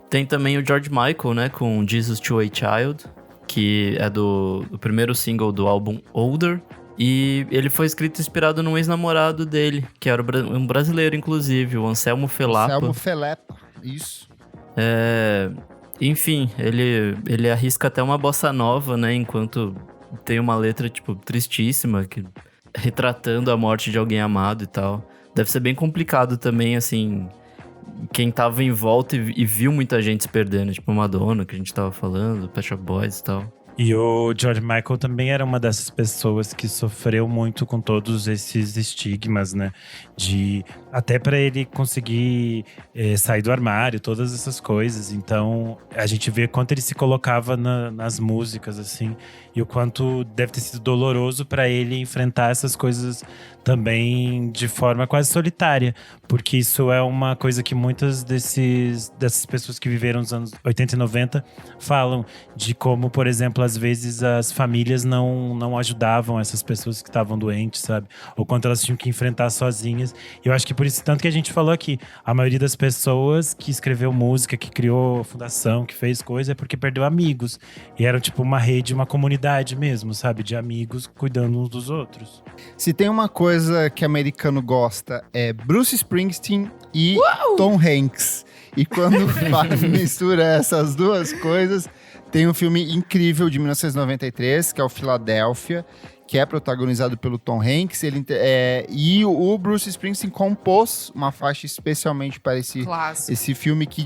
Tem também o George Michael, né, com Jesus to a Child, que é do primeiro single do álbum Older. E ele foi escrito inspirado num ex-namorado dele, que era um brasileiro, inclusive, o Anselmo Felapa. Anselmo Felapa, isso. Enfim, ele arrisca até uma bossa nova, né, enquanto tem uma letra, tipo, tristíssima, retratando a morte de alguém amado e tal. Deve ser bem complicado também, assim, quem tava em volta e viu muita gente se perdendo, tipo Madonna, que a gente tava falando, Pet Shop Boys e tal. E o George Michael também era uma dessas pessoas que sofreu muito com todos esses estigmas, né? Até para ele conseguir sair do armário, todas essas coisas. Então, a gente vê quanto ele se colocava nas músicas, assim. E o quanto deve ter sido doloroso para ele enfrentar essas coisas também de forma quase solitária. Porque isso é uma coisa que muitas dessas pessoas que viveram nos anos 80 e 90 falam. De como, por exemplo, às vezes as famílias não ajudavam essas pessoas que estavam doentes, sabe? Ou quanto elas tinham que enfrentar sozinhas. E eu acho que por isso, tanto que a gente falou aqui, a maioria das pessoas que escreveu música, que criou fundação, que fez coisa, é porque perdeu amigos. E era tipo uma rede, uma comunidade mesmo, sabe? De amigos cuidando uns dos outros. Se tem uma coisa que americano gosta, é Bruce Springsteen e Tom Hanks. E quando mistura essas duas coisas, tem um filme incrível de 1993, que é o Philadelphia, que é protagonizado pelo Tom Hanks. E o Bruce Springsteen compôs uma faixa especialmente para esse filme, que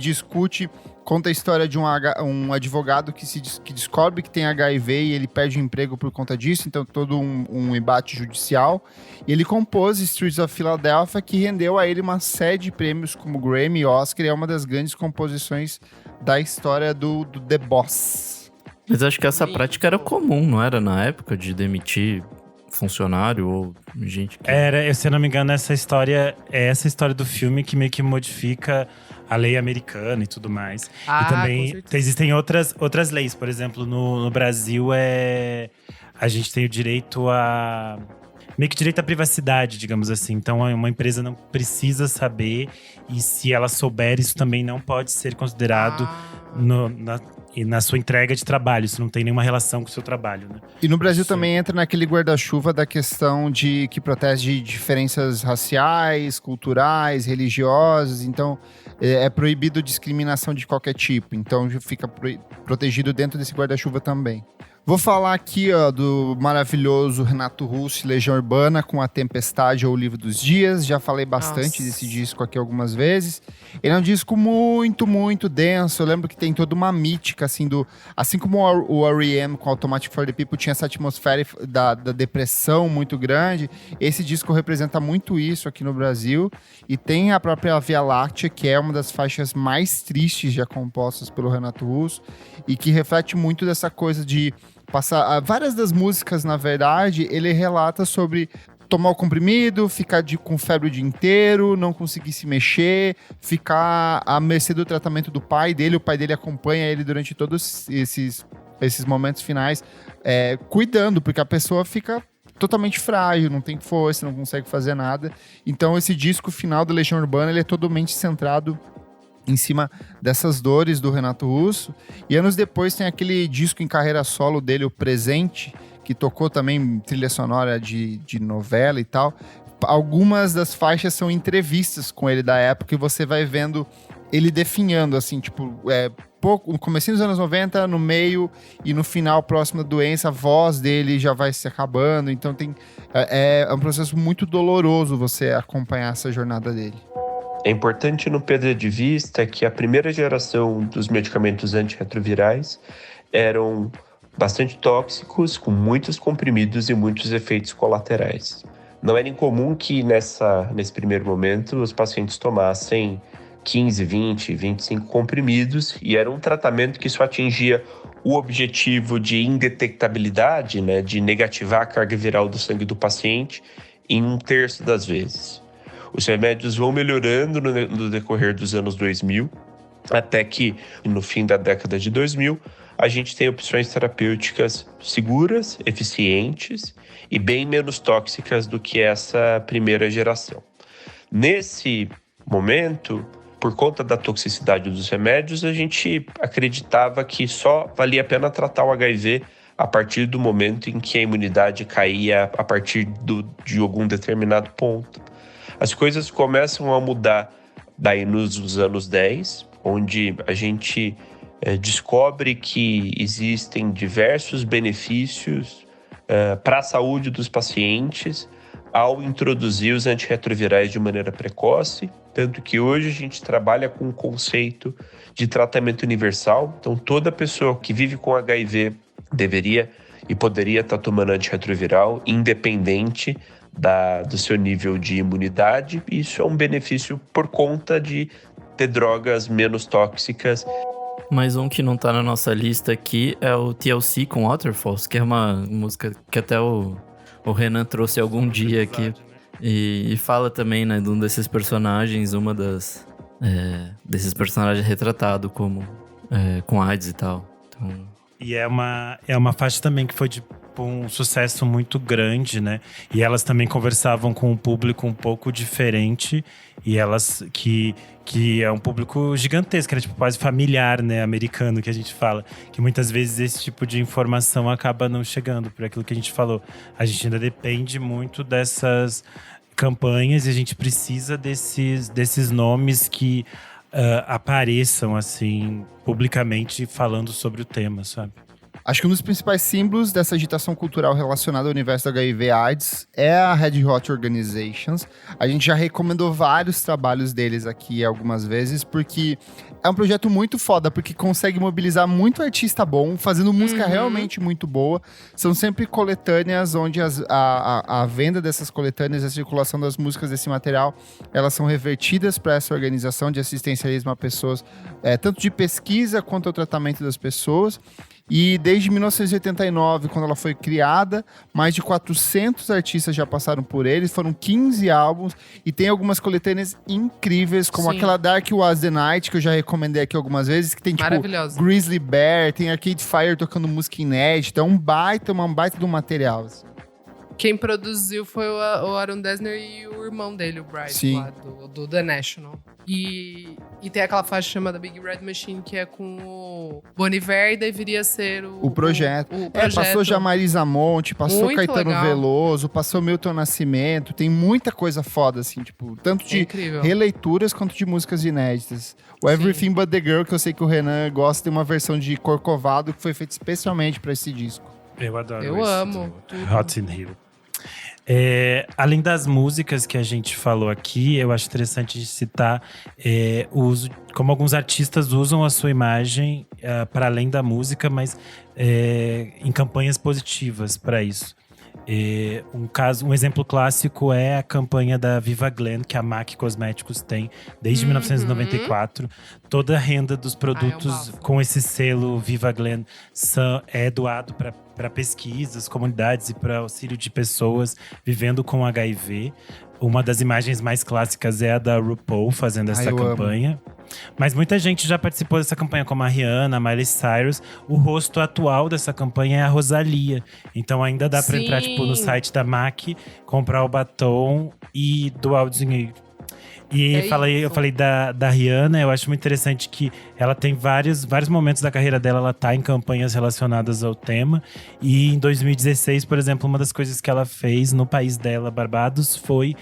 conta a história de um advogado que descobre que tem HIV e ele perde o emprego por conta disso, então todo um embate judicial. E ele compôs Streets of Philadelphia, que rendeu a ele uma série de prêmios como Grammy e Oscar, e é uma das grandes composições da história do The Boss. Mas acho que essa prática era comum, não era, na época, de demitir funcionário ou gente que... Era, se eu não me engano, essa história do filme que meio que modifica a lei americana e tudo mais. E também existem outras leis. Por exemplo, no Brasil, a gente tem o direito a... meio que direito à privacidade, digamos assim. Então, uma empresa não precisa saber, e se ela souber, isso também não pode ser considerado e na sua entrega de trabalho. Isso não tem nenhuma relação com o seu trabalho, né? E no Brasil Sim. também entra naquele guarda-chuva da questão de que protege diferenças raciais, culturais, religiosas. Então, é proibido discriminação de qualquer tipo. Então, fica protegido dentro desse guarda-chuva também. Vou falar aqui do maravilhoso Renato Russo, Legião Urbana, com A Tempestade ou O Livro dos Dias. Já falei bastante desse disco aqui algumas vezes. Ele é um disco muito, muito denso. Eu lembro que tem toda uma mítica, assim, assim como o R.E.M. com Automatic for the People tinha essa atmosfera da depressão muito grande. Esse disco representa muito isso aqui no Brasil. E tem a própria Via Láctea, que é uma das faixas mais tristes já compostas pelo Renato Russo. E que reflete muito dessa coisa de passar. Várias das músicas, na verdade, ele relata sobre tomar o comprimido, ficar com febre o dia inteiro, não conseguir se mexer, ficar à mercê do tratamento do pai dele. O pai dele acompanha ele durante todos esses momentos finais, cuidando, porque a pessoa fica totalmente frágil, não tem força, não consegue fazer nada. Então esse disco final da Legião Urbana, ele é totalmente centrado em cima dessas dores do Renato Russo. E anos depois tem aquele disco em carreira solo dele, O Presente, que tocou também trilha sonora de novela e tal. Algumas das faixas são entrevistas com ele da época e você vai vendo ele definhando, assim, tipo, no comecinho dos anos 90, no meio e no final, próximo da doença, a voz dele já vai se acabando. Então é um processo muito doloroso você acompanhar essa jornada dele. É importante não perder de vista que a primeira geração dos medicamentos antirretrovirais eram bastante tóxicos, com muitos comprimidos e muitos efeitos colaterais. Não era incomum que nesse primeiro momento os pacientes tomassem 15, 20, 25 comprimidos e era um tratamento que só atingia o objetivo de indetectabilidade, né, de negativar a carga viral do sangue do paciente em 1/3 das vezes. Os remédios vão melhorando no decorrer dos anos 2000, até que no fim da década de 2000, a gente tem opções terapêuticas seguras, eficientes e bem menos tóxicas do que essa primeira geração. Nesse momento, por conta da toxicidade dos remédios, a gente acreditava que só valia a pena tratar o HIV a partir do momento em que a imunidade caía a partir de algum determinado ponto. As coisas começam a mudar daí nos anos 10, onde a gente descobre que existem diversos benefícios para a saúde dos pacientes ao introduzir os antirretrovirais de maneira precoce, tanto que hoje a gente trabalha com o conceito de tratamento universal. Então, toda pessoa que vive com HIV deveria e poderia estar tomando antirretroviral, independente do seu nível de imunidade. Isso é um benefício por conta de ter drogas menos tóxicas. Mais um que não tá na nossa lista aqui é o TLC com Waterfalls, que é uma música que até o Renan trouxe algum dia aqui. E fala também, né, de um desses personagens, desses personagens retratado como com AIDS e tal. Então... E é uma faixa também que foi de um sucesso muito grande, né? E elas também conversavam com um público um pouco diferente. E elas que é um público gigantesco, era tipo quase familiar, né? Americano, que a gente fala. Que muitas vezes esse tipo de informação acaba não chegando, por aquilo que a gente falou. A gente ainda depende muito dessas campanhas e a gente precisa desses nomes que apareçam, assim, publicamente falando sobre o tema, sabe? Acho que um dos principais símbolos dessa agitação cultural relacionada ao universo do HIV/AIDS é a Red Hot Organizations. A gente já recomendou vários trabalhos deles aqui algumas vezes, porque é um projeto muito foda, porque consegue mobilizar muito artista bom, fazendo música realmente muito boa. São sempre coletâneas, onde a venda dessas coletâneas, a circulação das músicas desse material, elas são revertidas para essa organização de assistencialismo a pessoas, tanto de pesquisa quanto ao tratamento das pessoas. E desde 1989, quando ela foi criada, mais de 400 artistas já passaram por eles, foram 15 álbuns e tem algumas coletâneas incríveis, como aquela Dark Was the Night, que eu já recomendei aqui algumas vezes, que tem tipo Grizzly Bear, tem Arcade Fire tocando música inédita, é uma baita de um material. Assim. Quem produziu foi o Aaron Dessner e o irmão dele, o Bryce, Sim. lá do The National. E tem aquela faixa chamada Big Red Machine, que é com o Bon Iver, e deveria ser O projeto. o projeto. Passou Jamarisa Monte, passou Muito Caetano legal. Veloso, passou Milton Nascimento. Tem muita coisa foda, assim, tipo, tanto É de incrível. releituras quanto de músicas inéditas. O Everything But The Girl, que eu sei que o Renan gosta, tem uma versão de Corcovado que foi feita especialmente pra esse disco. Eu adoro Eu isso amo do tudo. Hot in Hill. Além das músicas que a gente falou aqui, eu acho interessante de citar o uso, como alguns artistas usam a sua imagem para além da música, mas em campanhas positivas para isso. Um exemplo clássico é a campanha da Viva Glen, que a MAC Cosméticos tem desde 1994. Toda a renda dos produtos bafo. com esse selo Viva Glen é doado para pesquisas, comunidades e para auxílio de pessoas vivendo com HIV. Uma das imagens mais clássicas é a da RuPaul fazendo essa eu campanha. Mas muita gente já participou dessa campanha, como a Rihanna, a Miley Cyrus. O rosto atual dessa campanha é a Rosalía. Então ainda dá pra Sim. entrar tipo, no site da MAC, comprar o batom e doar o dinheiro. E É eu isso. falei da Rihanna, eu acho muito interessante que ela tem vários momentos da carreira dela, ela tá em campanhas relacionadas ao tema. E em 2016, por exemplo, uma das coisas que ela fez no país dela, Barbados, foi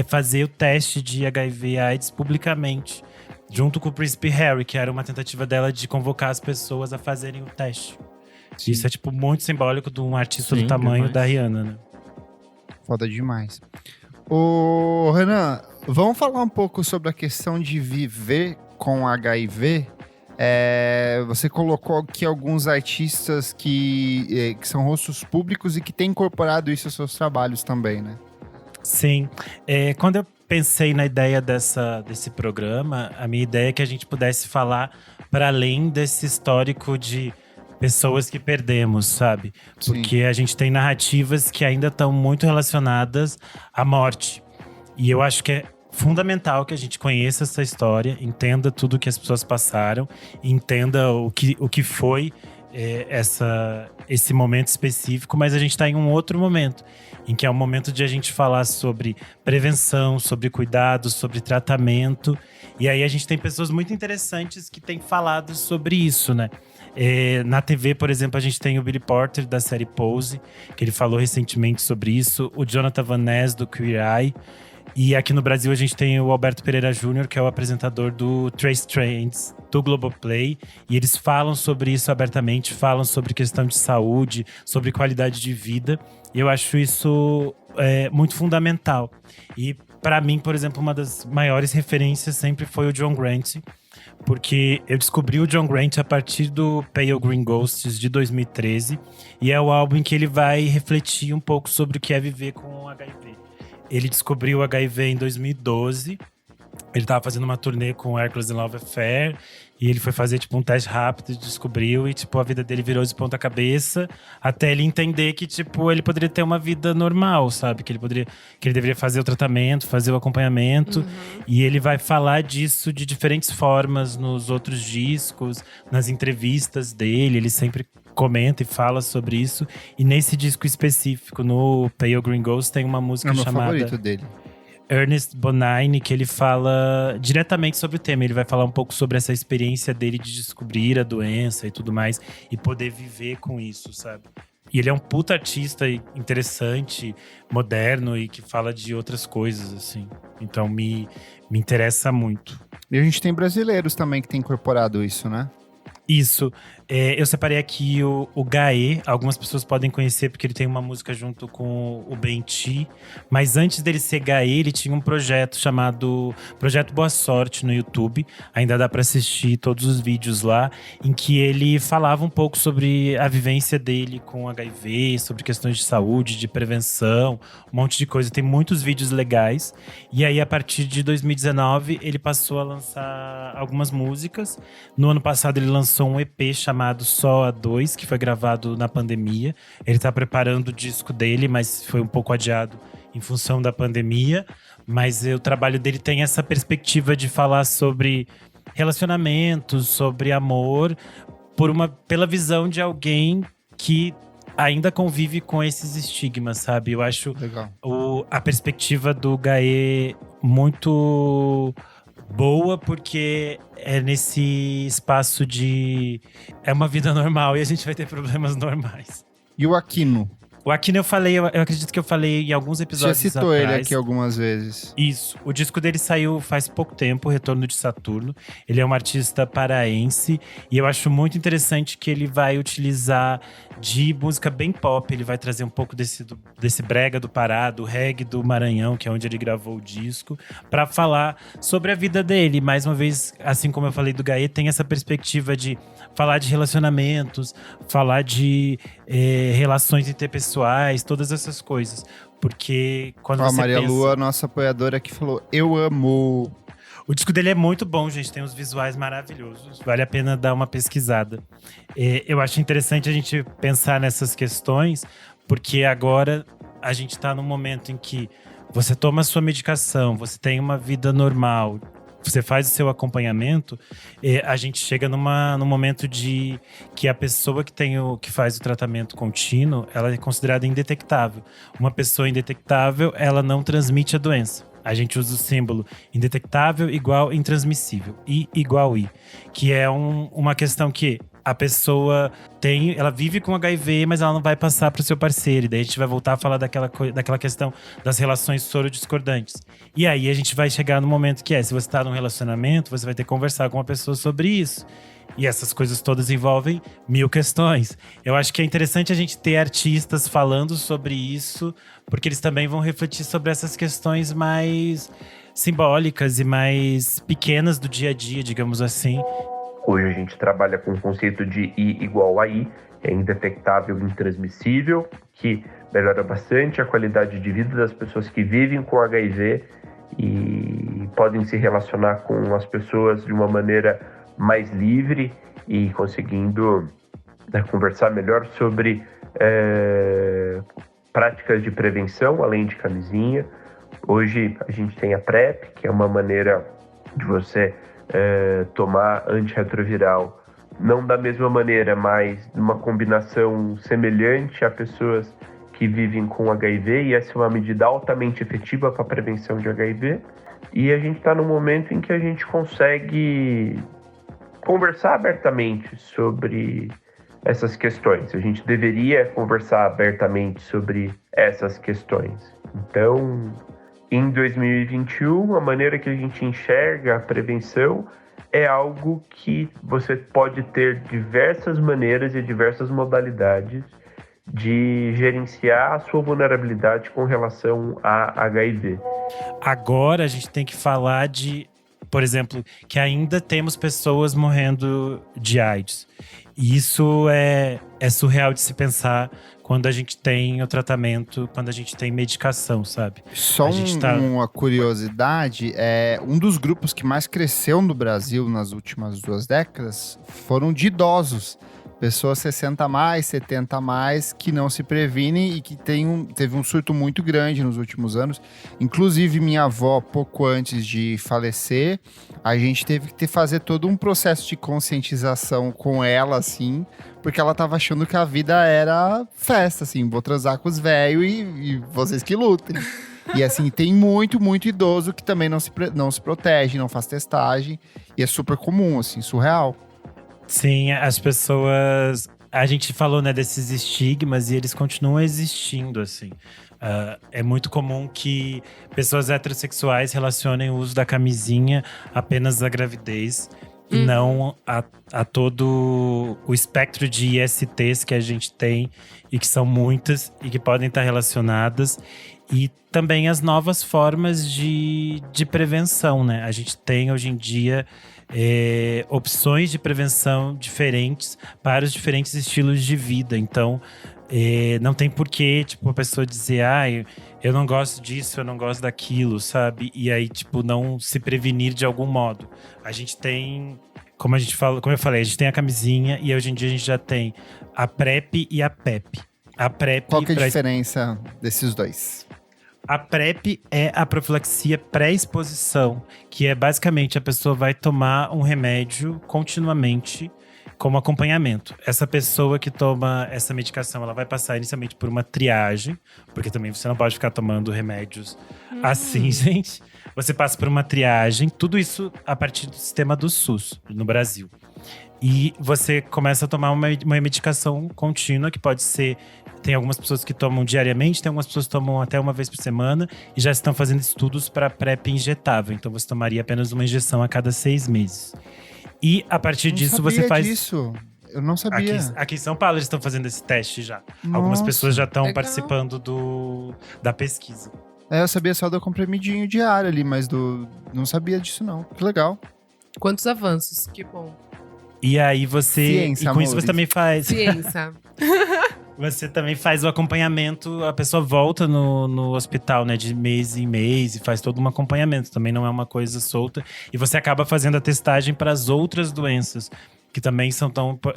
fazer o teste de HIV/AIDS publicamente. Junto com o Príncipe Harry, que era uma tentativa dela de convocar as pessoas a fazerem o teste. Isso é, tipo, muito simbólico de um artista Sim, do tamanho demais. da Rihanna, né? Foda demais. Ô, Renan, vamos falar um pouco sobre a questão de viver com HIV? Você colocou aqui alguns artistas que são rostos públicos e que têm incorporado isso aos seus trabalhos também, né? Sim. Quando eu pensei na ideia desse programa, a minha ideia é que a gente pudesse falar para além desse histórico de pessoas que perdemos, sabe? Sim. Porque a gente tem narrativas que ainda estão muito relacionadas à morte. E eu acho que é fundamental que a gente conheça essa história, entenda tudo que as pessoas passaram, entenda o que foi esse momento específico, mas a gente está em um outro momento, em que é o momento de a gente falar sobre prevenção, sobre cuidado, sobre tratamento. E aí a gente tem pessoas muito interessantes que têm falado sobre isso, né? Na TV, por exemplo, a gente tem o Billy Porter, da série Pose, que ele falou recentemente sobre isso. O Jonathan Van Ness, do Queer Eye. E aqui no Brasil a gente tem o Alberto Pereira Júnior, que é o apresentador do Trace Trends, do Globoplay. E eles falam sobre isso abertamente, falam sobre questão de saúde, sobre qualidade de vida. E eu acho isso muito fundamental. E para mim, por exemplo, uma das maiores referências sempre foi o John Grant. Porque eu descobri o John Grant a partir do Pale Green Ghosts de 2013. E é o álbum em que ele vai refletir um pouco sobre o que é viver com HIV. Ele descobriu o HIV em 2012. Ele tava fazendo uma turnê com o Hercules and Love Affair. E ele foi fazer, tipo, um teste rápido, descobriu. E, tipo, a vida dele virou de ponta cabeça. Até ele entender que, tipo, ele poderia ter uma vida normal, sabe? Que ele deveria fazer o tratamento, fazer o acompanhamento. E ele vai falar disso de diferentes formas nos outros discos, nas entrevistas dele. Ele sempre comenta e fala sobre isso. E nesse disco específico, no Pale Green Ghost, tem uma música É o meu chamada favorito dele. Ernest Bonine, que ele fala diretamente sobre o tema. Ele vai falar um pouco sobre essa experiência dele de descobrir a doença e tudo mais, e poder viver com isso, sabe? E ele é um puta artista interessante, moderno e que fala de outras coisas, assim. Então me interessa muito. E a gente tem brasileiros também que têm incorporado isso, né? Isso. Eu separei aqui o Gaê. Algumas pessoas podem conhecer porque ele tem uma música junto com o Benti. Mas antes dele ser Gaê, ele tinha um projeto chamado Projeto Boa Sorte no YouTube. Ainda dá pra assistir todos os vídeos lá, em que ele falava um pouco sobre a vivência dele com HIV, sobre questões de saúde, de prevenção, um monte de coisa. Tem muitos vídeos legais. E aí, a partir de 2019, ele passou a lançar algumas músicas. No ano passado, ele lançou um EP chamado Só a 2, que foi gravado na pandemia. Ele tá preparando o disco dele, mas foi um pouco adiado em função da pandemia. Mas o trabalho dele tem essa perspectiva de falar sobre relacionamentos, sobre amor, pela visão de alguém que ainda convive com esses estigmas, sabe? Eu acho Legal. a perspectiva do Gaê muito boa, porque é nesse espaço de… É uma vida normal e a gente vai ter problemas normais. E o Aquino? O Aquino eu acredito que eu falei em alguns Você já episódios citou atrás. ele aqui algumas vezes. Isso. O disco dele saiu faz pouco tempo, Retorno de Saturno. Ele é um artista paraense e eu acho muito interessante que ele vai utilizar de música bem pop. Ele vai trazer um pouco desse brega do Pará, do reggae do Maranhão, que é onde ele gravou o disco, para falar sobre a vida dele. Mais uma vez, assim como eu falei do Gaê, tem essa perspectiva de falar de relacionamentos, falar de relações interpessoais, todas essas coisas. Porque quando Ó, a você Maria pensa… Lua, nossa apoiadora, aqui falou: eu amo. O disco dele é muito bom, gente. Tem uns visuais maravilhosos. Vale a pena dar uma pesquisada. Eu acho interessante a gente pensar nessas questões, porque agora a gente tá num momento em que você toma a sua medicação, você tem uma vida normal, você faz o seu acompanhamento, a gente chega num momento de que a pessoa que faz o tratamento contínuo, ela é considerada indetectável. Uma pessoa indetectável, ela não transmite a doença. A gente usa o símbolo indetectável igual intransmissível, I igual I, que é uma questão que a pessoa ela vive com HIV, mas ela não vai passar para o seu parceiro. E daí a gente vai voltar a falar daquela questão das relações sorodiscordantes. E aí a gente vai chegar no momento que se você está num relacionamento, você vai ter que conversar com uma pessoa sobre isso. E essas coisas todas envolvem 1000 questões. Eu acho que é interessante a gente ter artistas falando sobre isso, porque eles também vão refletir sobre essas questões mais simbólicas e mais pequenas do dia a dia, digamos assim. Hoje a gente trabalha com o conceito de I igual a I, é indetectável e intransmissível, que melhora bastante a qualidade de vida das pessoas que vivem com HIV e podem se relacionar com as pessoas de uma maneira mais livre e conseguindo conversar melhor sobre práticas de prevenção, além de camisinha. Hoje a gente tem a PrEP, que é uma maneira de você tomar antirretroviral, não da mesma maneira, mas uma combinação semelhante a pessoas que vivem com HIV, e essa é uma medida altamente efetiva para a prevenção de HIV. E a gente está num momento em que a gente consegue conversar abertamente sobre essas questões. A gente deveria conversar abertamente sobre essas questões. Então, em 2021, a maneira que a gente enxerga a prevenção é algo que você pode ter diversas maneiras e diversas modalidades de gerenciar a sua vulnerabilidade com relação a HIV. Agora a gente tem que falar de, por exemplo, que ainda temos pessoas morrendo de AIDS. E isso é surreal de se pensar quando a gente tem o tratamento, quando a gente tem medicação, sabe? Só uma curiosidade, um dos grupos que mais cresceu no Brasil nas últimas 2 décadas foram de idosos. Pessoas 60 a mais, 70 a mais, que não se previnem e que teve um surto muito grande nos últimos anos. Inclusive, minha avó, pouco antes de falecer, a gente teve que fazer todo um processo de conscientização com ela, assim, porque ela tava achando que a vida era festa, assim, vou transar com os velhos e vocês que lutem. E assim, tem muito, muito idoso que também não se protege, não faz testagem, e é super comum, assim, surreal. Sim, as pessoas… A gente falou, né, desses estigmas e eles continuam existindo, assim. É muito comum que pessoas heterossexuais relacionem o uso da camisinha apenas à gravidez e não a todo o espectro de ISTs que a gente tem e que são muitas e que podem estar relacionadas. E também as novas formas de prevenção, né? A gente tem hoje em dia opções de prevenção diferentes para os diferentes estilos de vida. Então, não tem porquê, tipo, a pessoa dizer, eu não gosto disso, eu não gosto daquilo, sabe? E aí, tipo, não se prevenir de algum modo. A gente tem, como eu falei, a gente tem a camisinha e hoje em dia a gente já tem a PrEP e a PEP. A PrEP… Qual que é a diferença desses dois? A PrEP é a profilaxia pré-exposição, que é basicamente a pessoa vai tomar um remédio continuamente como acompanhamento. Essa pessoa que toma essa medicação, ela vai passar inicialmente por uma triagem, porque também você não pode ficar tomando remédios assim, gente. Você passa por uma triagem, tudo isso a partir do sistema do SUS no Brasil. E você começa a tomar uma medicação contínua, que pode ser… Tem algumas pessoas que tomam diariamente, tem algumas pessoas que tomam até uma vez por semana. E já estão fazendo estudos para PrEP injetável. Então você tomaria apenas uma injeção a cada 6 meses. E a partir disso você faz… Disso. Eu não sabia. Aqui em São Paulo eles estão fazendo esse teste já. Algumas Nossa, pessoas já estão legal. participando da pesquisa. Eu sabia só do comprimidinho diário ali, mas não sabia disso não. Que legal. Quantos avanços, que bom. E aí você… Ciência, e com isso amores. você também faz… Ciência. Você também faz o acompanhamento, a pessoa volta no hospital, né, de mês em mês e faz todo um acompanhamento. Também não é uma coisa solta. E você acaba fazendo a testagem para as outras doenças, que também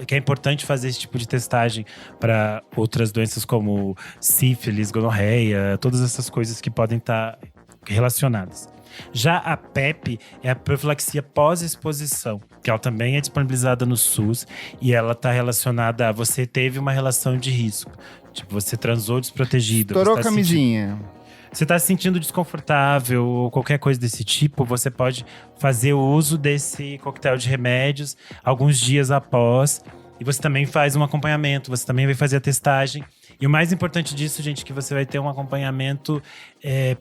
que é importante fazer esse tipo de testagem para outras doenças como sífilis, gonorreia, todas essas coisas que podem estar relacionadas. Já a PrEP é a profilaxia pós-exposição, que ela também é disponibilizada no SUS e ela está relacionada a você teve uma relação de risco. Tipo, você transou desprotegido. Estourou a camisinha. Você está se sentindo desconfortável ou qualquer coisa desse tipo, você pode fazer o uso desse coquetel de remédios alguns dias após. E você também faz um acompanhamento, você também vai fazer a testagem. E o mais importante disso, gente, é que você vai ter um acompanhamento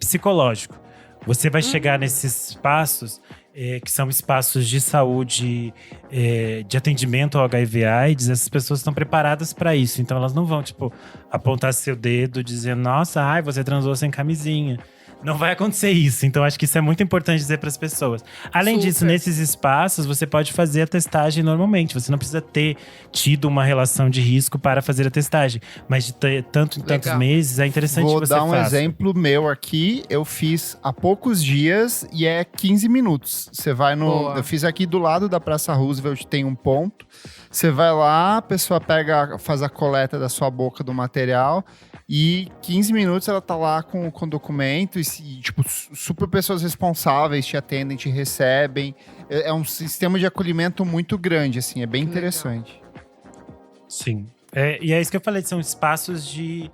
psicológico. Você vai chegar nesses espaços, que são espaços de saúde, de atendimento ao HIV/AIDS. Essas pessoas estão preparadas para isso. Então, elas não vão, tipo, apontar seu dedo dizendo… Nossa, você transou sem camisinha. Não vai acontecer isso. Então, acho que isso é muito importante dizer para as pessoas. Além disso, nesses espaços, você pode fazer a testagem normalmente. Você não precisa ter tido uma relação de risco para fazer a testagem. Mas de tanto em tantos Legal. meses, é interessante Vou que você dar um faça. exemplo meu aqui. Eu fiz há poucos dias e é 15 minutos. Você vai no… Boa. Eu fiz aqui do lado da Praça Roosevelt, tem um ponto. Você vai lá, a pessoa faz a coleta da sua boca do material e 15 minutos ela tá lá com documento e tipo, super pessoas responsáveis te atendem, te recebem. É um sistema de acolhimento muito grande, assim, é bem Legal. interessante. Sim. E é isso que eu falei, são espaços de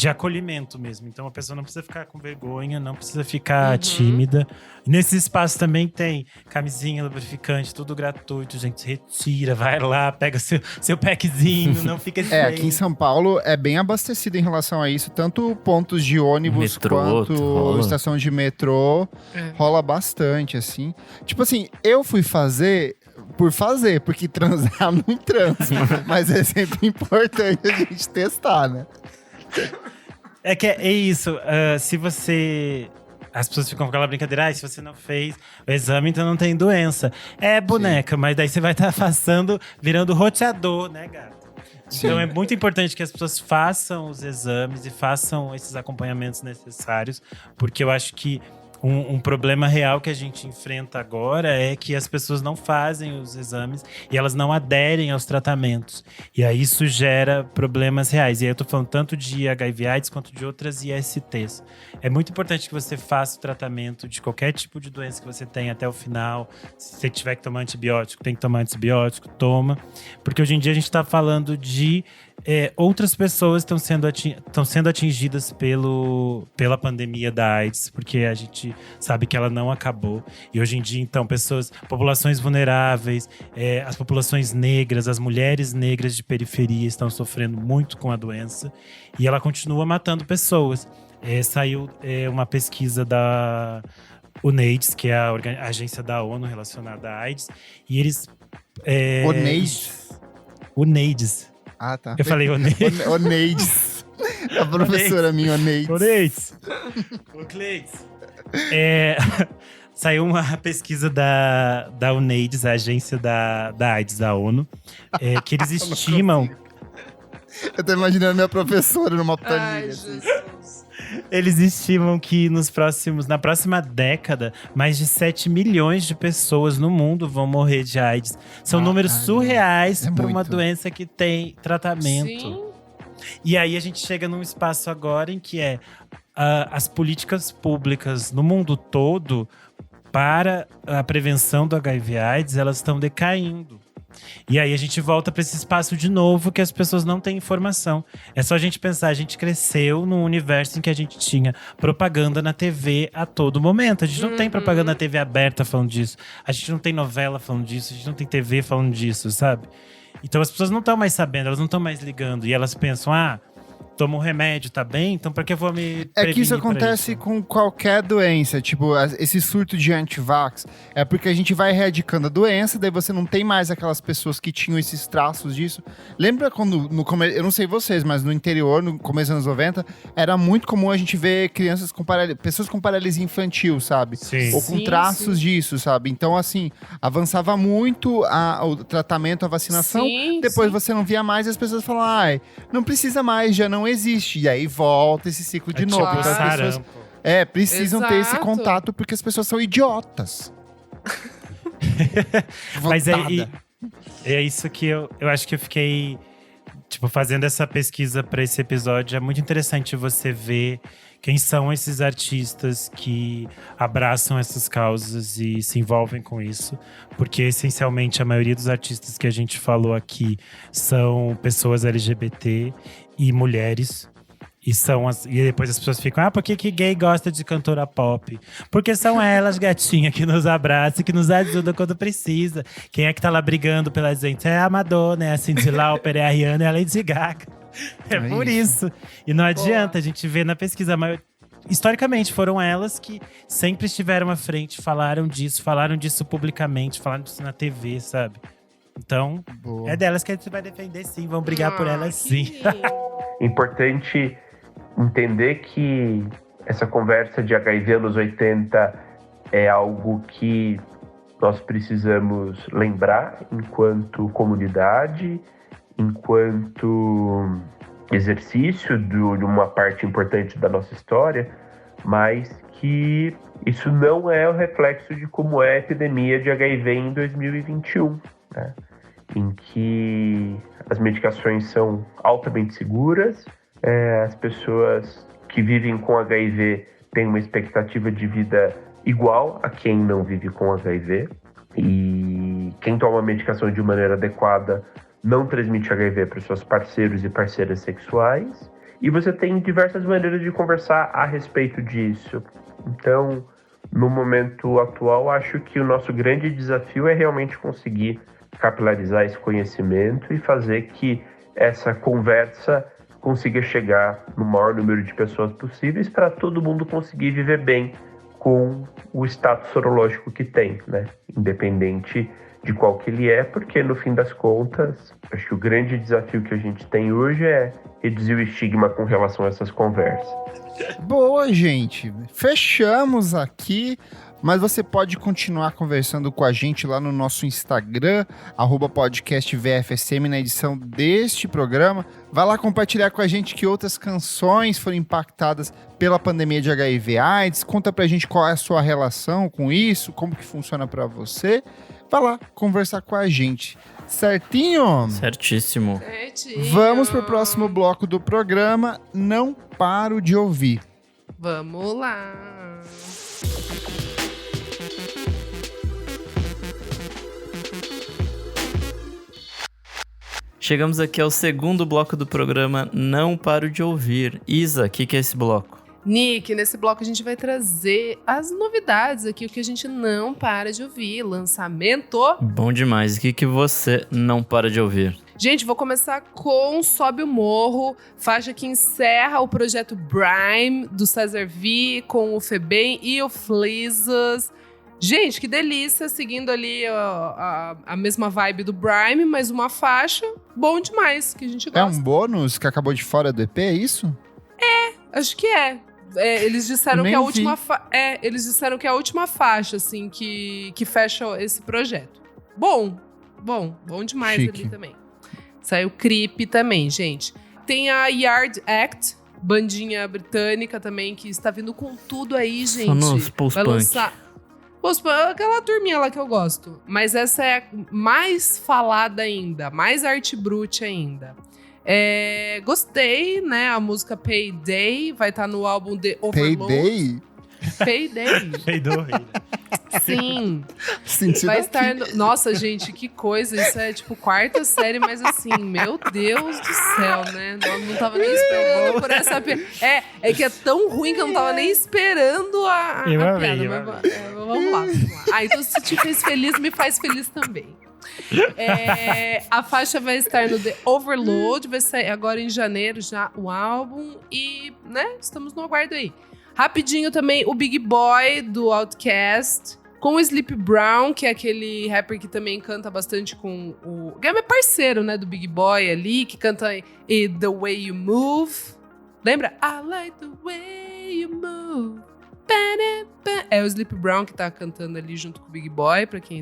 acolhimento mesmo. Então a pessoa não precisa ficar com vergonha, não precisa ficar tímida. Nesse espaço também tem camisinha, lubrificante, tudo gratuito, gente. Retira, vai lá, pega seu packzinho, não fica Aqui em São Paulo é bem abastecido em relação a isso, tanto pontos de ônibus Metrô, quanto rola. estação de metrô, rola bastante, assim. Tipo assim, eu fui fazer por fazer, porque transar não transa, mas é sempre importante a gente testar, né? É isso, se você… As pessoas ficam com aquela brincadeira, se você não fez o exame, então não tem doença. É boneca, mas daí você vai estar virando roteador, né, gato? Sim. Então é muito importante que as pessoas façam os exames e façam esses acompanhamentos necessários, porque eu acho que um problema real que a gente enfrenta agora é que as pessoas não fazem os exames e elas não aderem aos tratamentos. E aí isso gera problemas reais. E aí eu tô falando tanto de HIV/AIDS quanto de outras ISTs. É muito importante que você faça o tratamento de qualquer tipo de doença que você tenha até o final. Se você tiver que tomar antibiótico, tem que tomar antibiótico, toma. Porque hoje em dia a gente tá falando de… outras pessoas estão sendo atingidas pela pandemia da AIDS, porque a gente sabe que ela não acabou. E hoje em dia, então, populações vulneráveis, as populações negras, as mulheres negras de periferia estão sofrendo muito com a doença. E ela continua matando pessoas. Saiu uma pesquisa da UNAIDS, que é a agência da ONU relacionada à AIDS. E eles… UNAIDS. Ah, tá. Eu falei Oneides. Oneides. A professora minha, Oneides. Oneides. Saiu uma pesquisa da UNAIDS, a agência da AIDS, da ONU, que eles estimam… Eu tô imaginando minha professora numa Ai, planilha. Assim. Jesus. Eles estimam que na próxima década, mais de 7 milhões de pessoas no mundo vão morrer de AIDS. São números surreais para uma doença que tem tratamento. Sim. E aí a gente chega num espaço agora em que as políticas públicas no mundo todo para a prevenção do HIV/AIDS, elas estão decaindo. E aí a gente volta para esse espaço de novo que as pessoas não têm informação. É só a gente pensar, a gente cresceu num universo em que a gente tinha propaganda na TV a todo momento. A gente não tem propaganda na TV aberta falando disso. A gente não tem novela falando disso. A gente não tem TV falando disso, sabe? Então as pessoas não estão mais sabendo, elas não estão mais ligando. E elas pensam, toma um remédio, tá bem? Então pra que eu vou me É que isso prevenir pra acontece isso? com qualquer doença. Tipo, esse surto de antivax é porque a gente vai erradicando a doença, daí você não tem mais aquelas pessoas que tinham esses traços disso. Lembra quando, eu não sei vocês, mas no interior, no começo dos anos 90, era muito comum a gente ver pessoas com paralisia infantil, sabe? Sim. Ou com Sim, traços sim. disso, sabe? Então, assim, avançava muito o tratamento, a vacinação. Sim, Depois sim. você não via mais e as pessoas falam, não precisa mais, já não existe. E aí volta esse ciclo de É novo. tipo Então as pessoas sarampo. precisam ter esse Exato. contato porque as pessoas são idiotas. Mas Votada. é isso que eu acho que eu fiquei, tipo, fazendo essa pesquisa para esse episódio. É muito interessante você ver quem são esses artistas que abraçam essas causas e se envolvem com isso. Porque, essencialmente, a maioria dos artistas que a gente falou aqui são pessoas LGBT e mulheres. E depois as pessoas ficam, por que gay gosta de cantora pop? Porque são elas, gatinha, que nos abraçam, que nos ajudam quando precisa. Quem é que tá lá brigando pela gente? É a Madonna, é a Cyndi Lauper, é a Rihanna, é a Lady Gaga. É por isso. E não adianta, a gente vê na pesquisa, historicamente foram elas que sempre estiveram à frente, falaram disso publicamente, falaram disso na TV, sabe? Então, Boa. é delas que a gente vai defender sim, vamos brigar por elas sim. Importante entender que essa conversa de HIV anos 80 é algo que nós precisamos lembrar enquanto comunidade, enquanto exercício de uma parte importante da nossa história, mas que isso não é o reflexo de como é a epidemia de HIV em 2021, né? Em que as medicações são altamente seguras, as pessoas que vivem com HIV têm uma expectativa de vida igual a quem não vive com HIV, e quem toma a medicação de maneira adequada não transmite HIV para os seus parceiros e parceiras sexuais, e você tem diversas maneiras de conversar a respeito disso. Então, no momento atual, acho que o nosso grande desafio é realmente conseguir capilarizar esse conhecimento e fazer que essa conversa consiga chegar no maior número de pessoas possíveis para todo mundo conseguir viver bem com o status sorológico que tem, né? Independente de qual que ele é, porque no fim das contas, acho que o grande desafio que a gente tem hoje é reduzir o estigma com relação a essas conversas. Boa, gente. Fechamos aqui. Mas você pode continuar conversando com a gente lá no nosso Instagram, @podcastvfsm, na edição deste programa. Vai lá compartilhar com a gente que outras canções foram impactadas pela pandemia de HIV/AIDS. Conta pra gente qual é a sua relação com isso, como que funciona pra você. Vai lá conversar com a gente. Certinho? Certíssimo. Certinho. Vamos pro próximo bloco do programa. Não paro de ouvir. Vamos lá. Chegamos aqui ao segundo bloco do programa Não Paro de Ouvir. Isa, o que é esse bloco? Nick, nesse bloco a gente vai trazer as novidades aqui, o que a gente não para de ouvir. Lançamento. Bom demais. O que você não para de ouvir? Gente, vou começar com Sobe o Morro, faixa que encerra o projeto Brime, do César V, com o Febem e o Flizzas. Gente, que delícia, seguindo ali a mesma vibe do Brime, mas uma faixa bom demais, que a gente É gosta. um bônus que acabou de fora do EP, é isso? Acho que é. Eles disseram Eu que nem a vi. última eles disseram que é a última faixa, assim, que fecha esse projeto. Bom demais Chique. ali também. Saiu Creep também, gente. Tem a Yard Act, bandinha britânica também, que está vindo com tudo aí, gente. Só nos post-punk. Vai lançar aquela turminha lá que eu gosto. Mas essa é mais falada ainda, mais arte brute ainda. Gostei, né? A música Payday vai estar no álbum The Overload. Payday? Payday. Peidou. Sim. Sentido Vai aqui. estar. Nossa, gente, que coisa. Isso é tipo quarta série, mas assim, meu Deus do céu, né? Não tava nem esperando por essa piada. É que é tão ruim que eu não tava nem esperando a Eu piada. amei, mas eu vamos lá. Ah, então se te fez feliz, me faz feliz também. A faixa vai estar no The Overload, vai sair agora em janeiro já o álbum. E, né, estamos no aguardo aí. Rapidinho também, o Big Boy do Outkast. Com o Sleepy Brown, que é aquele rapper que também canta bastante com o... Que é parceiro, né, do Big Boy ali, que canta The Way You Move. Lembra? I like the way you move. É o Sleepy Brown que tá cantando ali junto com o Big Boy, pra quem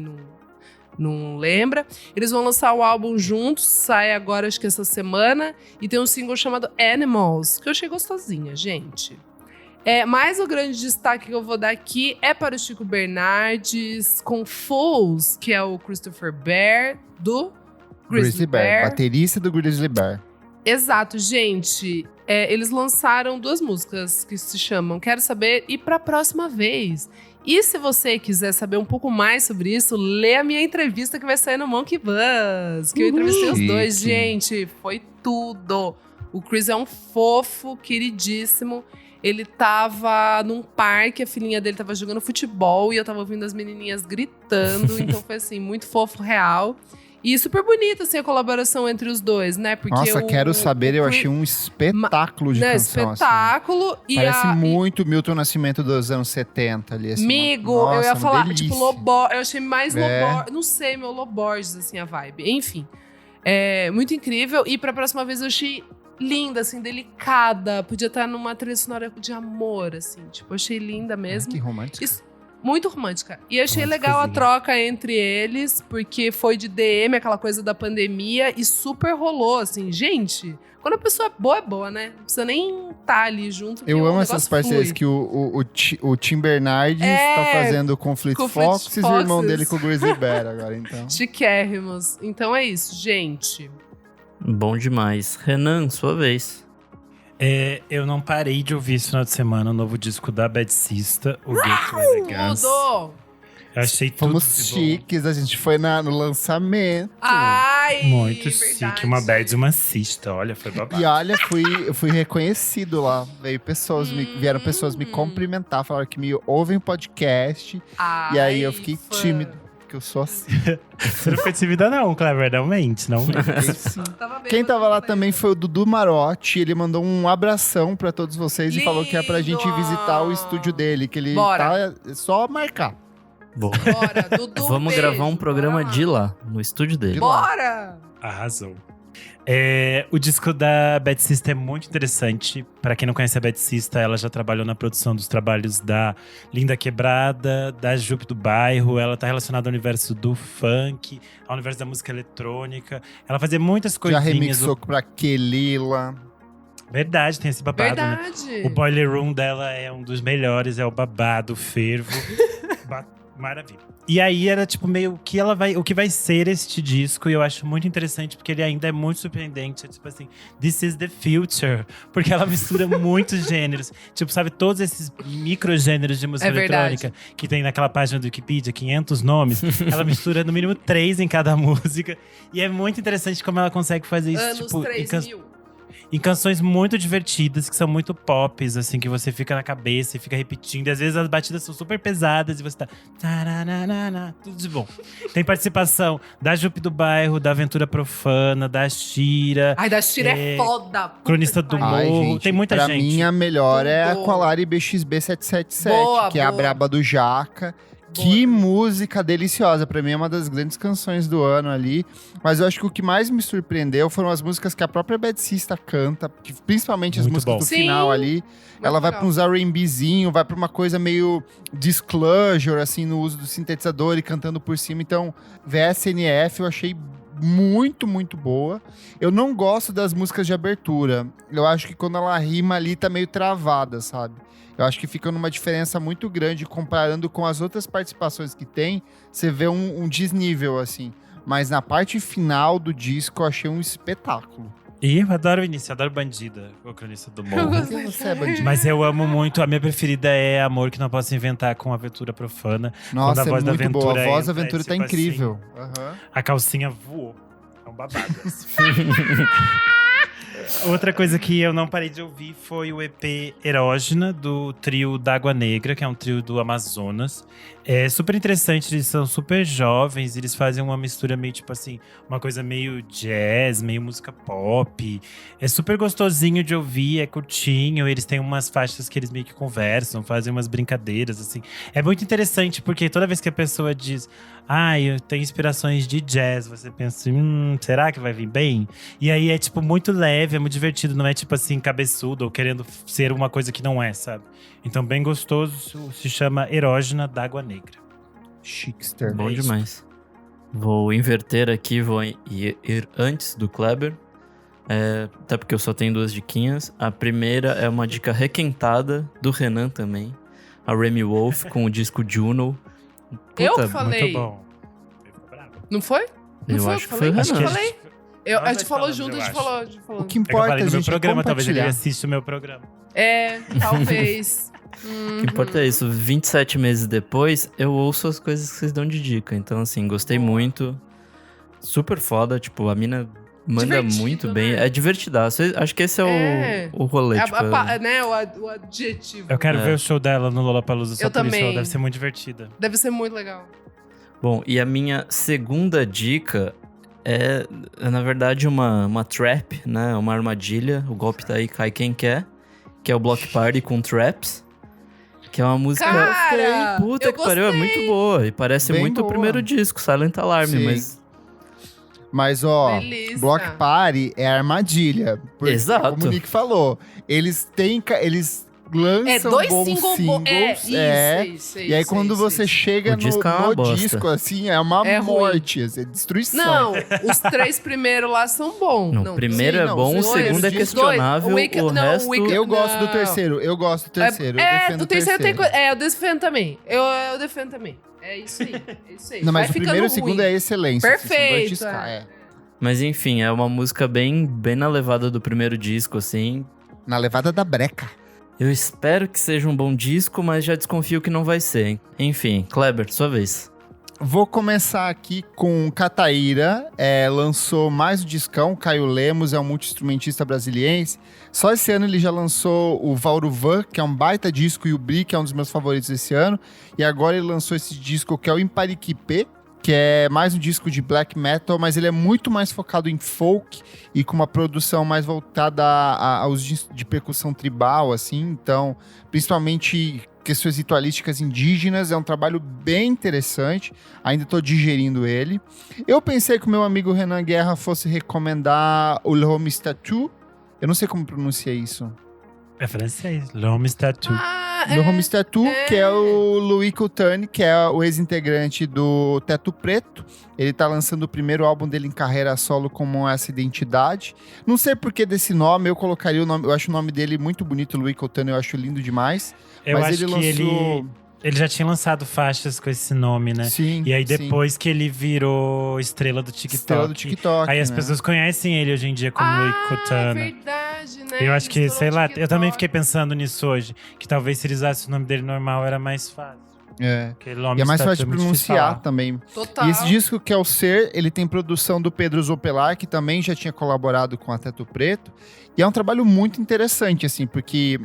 não lembra. Eles vão lançar o álbum juntos, sai agora acho que essa semana. E tem um single chamado Animals, que eu achei gostosinha, gente. Mas o grande destaque que eu vou dar aqui é para o Chico Bernardes com Fools, que é o Christopher Bear, do Grizzly Bear. Baterista do Grizzly Bear. Exato, gente. Eles lançaram 2 músicas que se chamam Quero Saber e Pra Próxima Vez. E se você quiser saber um pouco mais sobre isso, lê a minha entrevista que vai sair no Monkey Buzz. Que eu entrevistei os dois, gente. Foi tudo. O Chris é um fofo, queridíssimo. Ele tava num parque, a filhinha dele tava jogando futebol e eu tava ouvindo as menininhas gritando. Então foi assim, muito fofo, real. E super bonita, assim, a colaboração entre os dois, né? Porque Nossa, Quero Saber, eu achei um espetáculo de canção. Espetáculo. Assim. Parece muito Milton Nascimento dos anos 70 ali. Assim, amigo, nossa, eu ia falar, delícia. tipo, eu achei mais não sei, meu Loborges, assim, a vibe. Enfim, muito incrível. E pra próxima vez eu achei linda, assim, delicada. Podia estar numa trilha sonora de amor, assim. Tipo, eu achei linda mesmo. Que romântica. Muito romântica. E achei legal a troca entre eles, porque foi de DM, aquela coisa da pandemia, e super rolou, assim. Gente, quando a pessoa é boa, né? Não precisa nem estar ali junto. Eu amo essas parcerias que o Tim Bernardes tá fazendo com o Fleet Foxes e o irmão dele com o Grizzly Bear agora, então. Chiquérrimos. Então é isso, gente. Bom demais. Renan, sua vez. Eu não parei de ouvir esse final de semana o novo disco da Bad Sista, o Gate to Elegance. Mudou! Eu achei tudo Fomos de bom. chiques, a gente foi no lançamento. Ai, Muito verdade. chique, uma bad e uma cista, olha, foi babado. E olha, fui reconhecido lá. Vieram pessoas me cumprimentar, falaram que me ouvem o podcast. Ai, e aí eu fiquei fã. tímido, porque eu sou assim. Você não foi tímida não, Clever, não mente, não mente. Fiquei sim. Tava bem, Quem tava lá mas- também foi o Dudu Marotti. Ele mandou um abração pra todos vocês e falou que é pra gente Lindo! visitar o estúdio dele, que ele Bora. tá só marcar. Bom, Bora, Dudu, vamos beijo, gravar um programa bora de lá, no estúdio dele. Bora! Arrasou. O disco da Bad Sista é muito interessante. Pra quem não conhece a Bad Sista, ela já trabalhou na produção dos trabalhos da Linda Quebrada, da Jupe do Bairro. Ela tá relacionada ao universo do funk, ao universo da música eletrônica. Ela fazia muitas Já coisinhas. remixou pra Kelila. Verdade, tem esse babado, né? Verdade. O Boiler Room dela é um dos melhores, é o babado, o fervo. Maravilha. E aí era tipo meio o que vai ser este disco, e eu acho muito interessante porque ele ainda é muito surpreendente. É tipo assim, this is the future. Porque ela mistura muitos gêneros. Tipo, sabe, todos esses microgêneros de música eletrônica que tem naquela página do Wikipedia, 500 nomes. Ela mistura no mínimo 3 em cada música. E é muito interessante como ela consegue fazer isso. Anos Tipo, 3000. em canções muito divertidas, que são muito pops, assim, que você fica na cabeça e fica repetindo. E às vezes as batidas são super pesadas e você tá… taranana, tudo de bom. Tem participação da Jupe do Bairro, da Aventura Profana, da Shira, Ai, da Shira é foda. Puta Cronista que do pariu. Ai, Morro. gente, Tem muita pra gente. mim, a melhor é a Tudo. Aqualari BXB 777, Boa, que é a boa. braba do Jaca. Boa. Que música deliciosa. Pra mim é uma das grandes canções do ano ali. Mas eu acho que o que mais me surpreendeu foram as músicas que a própria Bad Sista canta, principalmente as Muito músicas bom. do Sim, final ali. Ela vai legal. pra uns R&Bzinho, vai pra uma coisa meio disclosure, assim, no uso do sintetizador e cantando por cima. Então, VSNF eu achei muito, muito boa. Eu não gosto das músicas de abertura. Eu acho que quando ela rima ali, tá meio travada, sabe? Eu acho que fica numa diferença muito grande comparando com as outras participações que tem. Você vê um desnível, assim. Mas na parte final do disco, eu achei um espetáculo. E eu adoro o início, eu adoro Bandida, o cronista do Eu morro. gosto. Por que você é bandido? Mas eu amo muito, a minha preferida é Amor que Não Posso Inventar com Aventura Profana. Nossa, quando a voz é da muito boa. A Aventura voz da entra, Aventura tá tipo incrível. Aham. A calcinha voou. É um babado. Outra coisa que eu não parei de ouvir foi o EP Erógena, do trio d'Água Negra, que é um trio do Amazonas. É super interessante, eles são super jovens, eles fazem uma mistura meio, tipo assim, uma coisa meio jazz, meio música pop. É super gostosinho de ouvir, é curtinho, eles têm umas faixas que eles meio que conversam, fazem umas brincadeiras, assim. É muito interessante, porque toda vez que a pessoa diz eu tenho inspirações de jazz, você pensa, será que vai vir bem? E aí é, tipo, muito leve, é muito divertido, não é, tipo assim, cabeçudo ou querendo ser uma coisa que não é, sabe? Então, bem gostoso, se chama Erógena d'Água Negra. Chickster. Bom É isso. demais. Vou inverter aqui, vou ir antes do Kleber. Até porque eu só tenho 2 diquinhas. A primeira é uma dica requentada do Renan também. A Remy Wolf com o disco Juno. Eu Puta, que falei. Muito bom. Ele ficou bravo. Não foi? Não Eu foi? acho que falei? foi o Acho que Renan. falei. Nós A dois gente falou falamos, junto, eu a gente acho. falou. A gente falou. O que É que eu importa, falei no meu gente, é programa, talvez ele compartilhar. assista o meu programa. Talvez. O que importa é isso. 27 meses depois, eu ouço as coisas que vocês dão de dica. Então, assim, gostei muito. Super foda. Tipo, a mina manda Divertido, muito né? bem. É divertidaço. Acho que esse é o rolê. É tipo, né, o adjetivo. Eu quero É. ver o show dela no Lollapalooza só Eu por isso, também. ela deve ser muito divertida. Deve ser muito legal. Bom, e a minha segunda dica é na verdade, uma trap, né? Uma armadilha. O golpe tá aí, cai quem quer. Que é o Block Party com Traps. Que é uma música... Cara, Puta eu que pariu, é muito boa. E parece Bem muito boa. o primeiro disco, Silent Alarm, Sim. mas... Mas, ó, Delícia. Block Party é armadilha. Porque, Exato. como o Nick falou, eles lançam dois bons singles. singles. E aí, quando você chega O disco é uma no bosta. disco, assim, é uma É ruim. morte, assim, é destruição. Não, os 3 primeiros lá são bons. Não, o primeiro sim, é não, bom, o os segundo é dois, questionável, o resto... Eu gosto do Não. terceiro, eu defendo o terceiro tem coisa. Eu defendo também. Eu defendo também. É isso aí. É isso aí. Não, mas Vai o ficando primeiro e o ruim. segundo é excelência. assim, são dois Perfeito, discos, é. Mas enfim, é uma música bem na levada do primeiro disco, assim. Na levada da breca. Eu espero que seja um bom disco, mas já desconfio que não vai ser, hein? Enfim, Kleber, sua vez. Vou começar aqui com Cataíra, lançou mais um discão, Caio Lemos é um multi-instrumentista brasiliense. Só esse ano ele já lançou o Vauruvan, que é um baita disco, e o Bri, que é um dos meus favoritos esse ano. E agora ele lançou esse disco que é o Impariquipé, que é mais um disco de black metal, mas ele é muito mais focado em folk e com uma produção mais voltada aos de percussão tribal, assim. Então, principalmente questões ritualísticas indígenas, é um trabalho bem interessante. Ainda estou digerindo ele. Eu pensei que o meu amigo Renan Guerra fosse recomendar o L'Homme Statue. Eu não sei como pronuncia isso. É francês. L'Homme Statue. L'Homme Statue, que é o Louis Coutane, que é o ex-integrante do Teto Preto. Ele tá lançando o primeiro álbum dele em carreira solo como essa identidade. Não sei por que desse nome, eu colocaria o nome, eu acho o nome dele muito bonito, Louis Coutane, eu acho lindo demais. Eu mas acho ele que lançou... ele já tinha lançado faixas com esse nome, né? Sim, E aí sim. depois que ele virou estrela do TikTok. Estrela do TikTok, Aí as né? pessoas conhecem ele hoje em dia como Louis É Coutane. verdade, né? Eu acho que, Estourou sei o lá, TikTok. eu também fiquei pensando nisso hoje. Que talvez se eles usassem o nome dele normal era mais fácil. É. Porque L'Homme E é mais Statue fácil de muito difícil pronunciar falar. também. Total. E esse disco que é o Ser, ele tem produção do Pedro Zopelar, que também já tinha colaborado com a Teto Preto. E é um trabalho muito interessante, assim, porque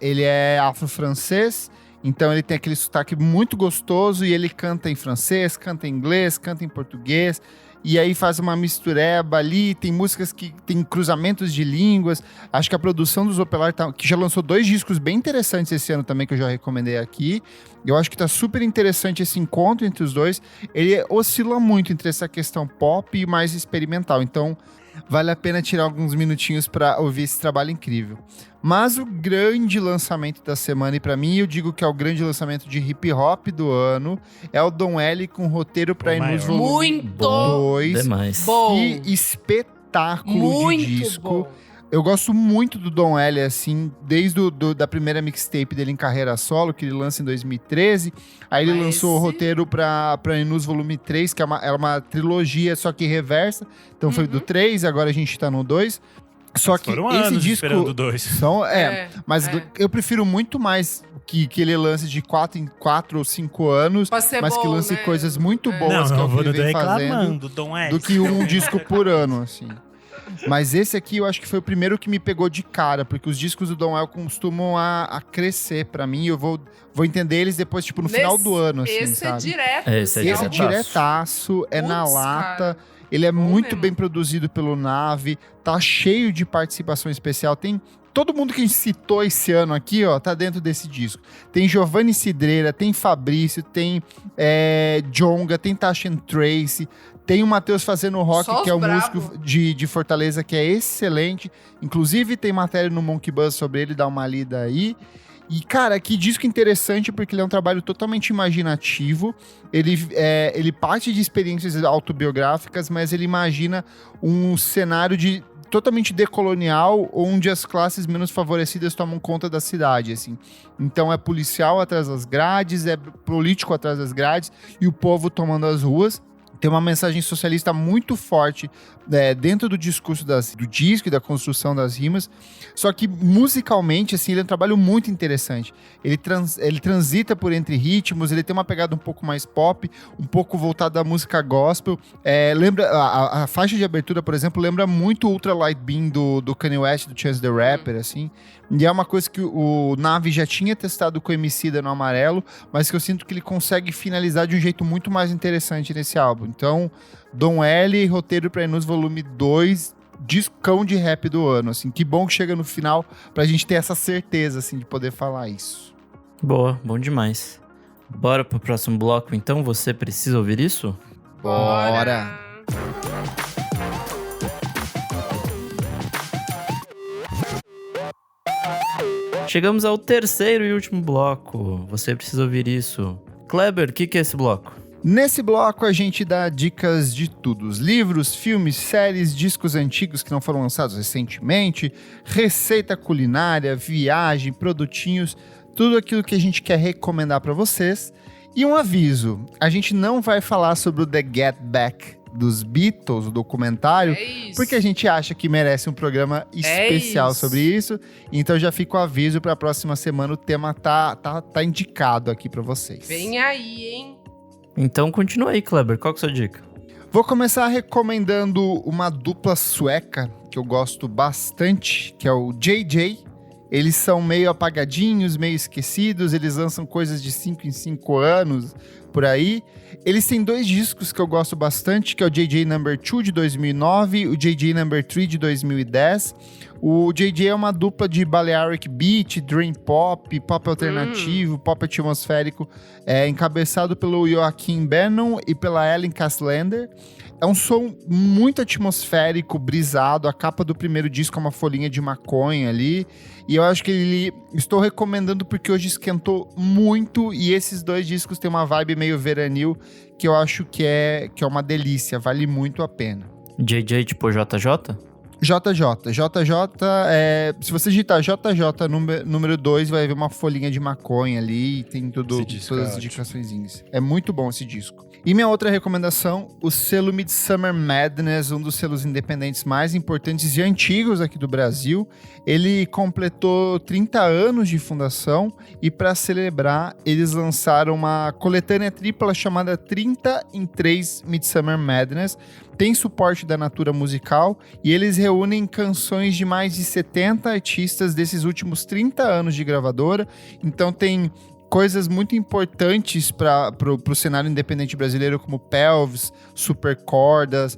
ele é afro-francês, então ele tem aquele sotaque muito gostoso e ele canta em francês, canta em inglês, canta em português. E aí faz uma mistureba ali, tem músicas que tem cruzamentos de línguas. Acho que a produção do Zopelar, que já lançou 2 discos bem interessantes esse ano também, que eu já recomendei aqui. Eu acho que tá super interessante esse encontro entre os dois. Ele oscila muito entre essa questão pop e mais experimental. Então, vale a pena tirar alguns minutinhos para ouvir esse trabalho incrível. Mas o grande lançamento da semana, e para mim eu digo que é o grande lançamento de hip hop do ano, é o Dom L com roteiro para O Inus maior. Volume Muito 2. Demais. bom. Que espetáculo Muito de disco. bom. Eu gosto muito do Dom L, assim, desde da primeira mixtape dele em carreira solo, que ele lança em 2013. Aí ele lançou o roteiro pra Enus Volume 3, que é uma trilogia, só que reversa. Então foi do 3, agora a gente tá no 2. Só que Foram esse anos disco esperando 2. mas eu prefiro muito mais que ele lance de 4 em 4 ou 5 anos, Pra ser mas que bom, lance né? coisas muito boas que é o que ele vem fazendo, Dom L. do que um disco por ano, assim. Mas esse aqui eu acho que foi o primeiro que me pegou de cara, porque os discos do Dom El costumam a crescer pra mim, e eu vou entender eles depois, tipo, no final do ano, assim, esse sabe? é direto. Esse é Esse é diretaço, é na Putz, lata. cara. Ele é Bom muito mesmo. bem produzido pelo Nave, tá cheio de participação especial. Tem todo mundo que a gente citou esse ano aqui, ó, tá dentro desse disco. Tem Giovanni Cidreira, tem Fabrício, tem Djonga, tem Tasha Tracy, tem o Matheus Fazendo Rock, Só que é os um brabo. músico de Fortaleza que é excelente. Inclusive tem matéria no Monkey Buzz sobre ele, dá uma lida aí. E, cara, que disco interessante, porque ele é um trabalho totalmente imaginativo. Ele parte de experiências autobiográficas, mas ele imagina um cenário totalmente decolonial, onde as classes menos favorecidas tomam conta da cidade, assim. Então é policial atrás das grades, é político atrás das grades, e o povo tomando as ruas. Tem uma mensagem socialista muito forte dentro do discurso do disco e da construção das rimas. Só que musicalmente, assim, ele é um trabalho muito interessante. Ele transita por entre ritmos, ele tem uma pegada um pouco mais pop, um pouco voltada à música gospel. Lembra a faixa de abertura, por exemplo, lembra muito o Ultra Light Beam do Kanye West, do Chance the Rapper, assim. E é uma coisa que o Nave já tinha testado com o Emicida no Amarelo, mas que eu sinto que ele consegue finalizar de um jeito muito mais interessante nesse álbum. Então, Dom L, roteiro pra Enus Volume 2, discão de rap do ano, assim. Que bom que chega no final pra gente ter essa certeza, assim, de poder falar isso. Boa, bom demais. Bora pro próximo bloco, então? Você precisa ouvir isso? Bora! Chegamos ao terceiro e último bloco. Você precisa ouvir isso. Kleber, o que é esse bloco? Nesse bloco a gente dá dicas de tudo: os livros, filmes, séries, discos antigos que não foram lançados recentemente, receita culinária, viagem, produtinhos, tudo aquilo que a gente quer recomendar para vocês. E um aviso, a gente não vai falar sobre o The Get Back dos Beatles, o documentário, porque a gente acha que merece um programa especial sobre isso. Então já fica o aviso para a próxima semana, o tema tá indicado aqui para vocês. Vem aí, hein? Então continua aí, Kleber. Qual que é a sua dica? Vou começar recomendando uma dupla sueca que eu gosto bastante, que é o JJ. Eles são meio apagadinhos, meio esquecidos, eles lançam coisas de 5 em 5 anos, por aí. Eles têm 2 discos que eu gosto bastante, que é o JJ Number 2 de 2009 e o JJ Number 3 de 2010. O JJ é uma dupla de Balearic Beat, Dream Pop, Pop alternativo, Pop atmosférico, encabeçado pelo Joachim Bannon e pela Ellen Caslander. É um som muito atmosférico, brisado. A capa do primeiro disco é uma folhinha de maconha ali. E eu acho que estou recomendando porque hoje esquentou muito. E esses 2 discos têm uma vibe meio veranil que eu acho que é uma delícia. Vale muito a pena. JJ tipo JJ? JJ, se você digitar JJ número 2, vai ver uma folhinha de maconha ali e tem todas as indicaçõezinhas. É muito bom esse disco. E minha outra recomendação, o selo Midsummer Madness, um dos selos independentes mais importantes e antigos aqui do Brasil. Ele completou 30 anos de fundação e para celebrar, eles lançaram uma coletânea tripla chamada 30 em 3 Midsummer Madness. Tem suporte da Natura Musical e eles reúnem canções de mais de 70 artistas desses últimos 30 anos de gravadora. Então tem coisas muito importantes para o cenário independente brasileiro, como Pelvis, Super Cordas,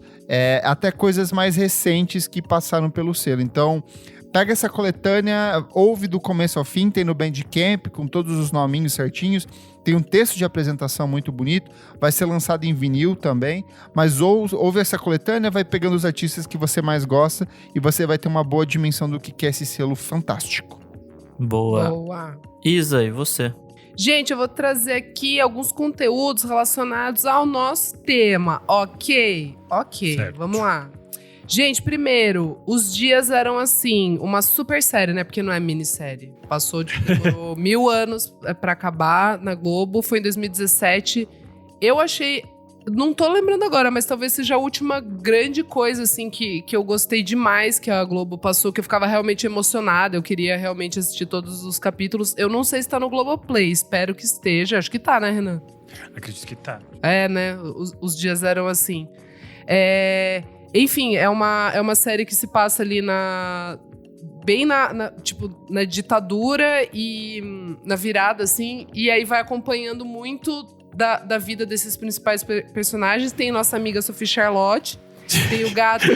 até coisas mais recentes que passaram pelo selo. Então, pega essa coletânea, ouve do começo ao fim, tem no Bandcamp, com todos os nominhos certinhos, tem um texto de apresentação muito bonito, vai ser lançado em vinil também, mas ouve essa coletânea, vai pegando os artistas que você mais gosta e você vai ter uma boa dimensão do que é esse selo fantástico. Boa. Isa, e você? Gente, eu vou trazer aqui alguns conteúdos relacionados ao nosso tema, ok? Ok, certo. Vamos lá. Gente, primeiro, os dias eram assim, uma super série, né? Porque não é minissérie. Passou, demorou 1000 anos pra acabar na Globo. Foi em 2017. Eu achei... Não tô lembrando agora, mas talvez seja a última grande coisa, assim, que eu gostei demais que a Globo passou, que eu ficava realmente emocionada. Eu queria realmente assistir todos os capítulos. Eu não sei se tá no Globoplay, espero que esteja. Acho que tá, né, Renan? Acredito que tá. É, né? Os dias eram assim. Enfim, é uma série que se passa ali bem na ditadura e na virada, assim. E aí vai acompanhando muito da vida desses principais personagens. Tem nossa amiga Sophie Charlotte, tem o gato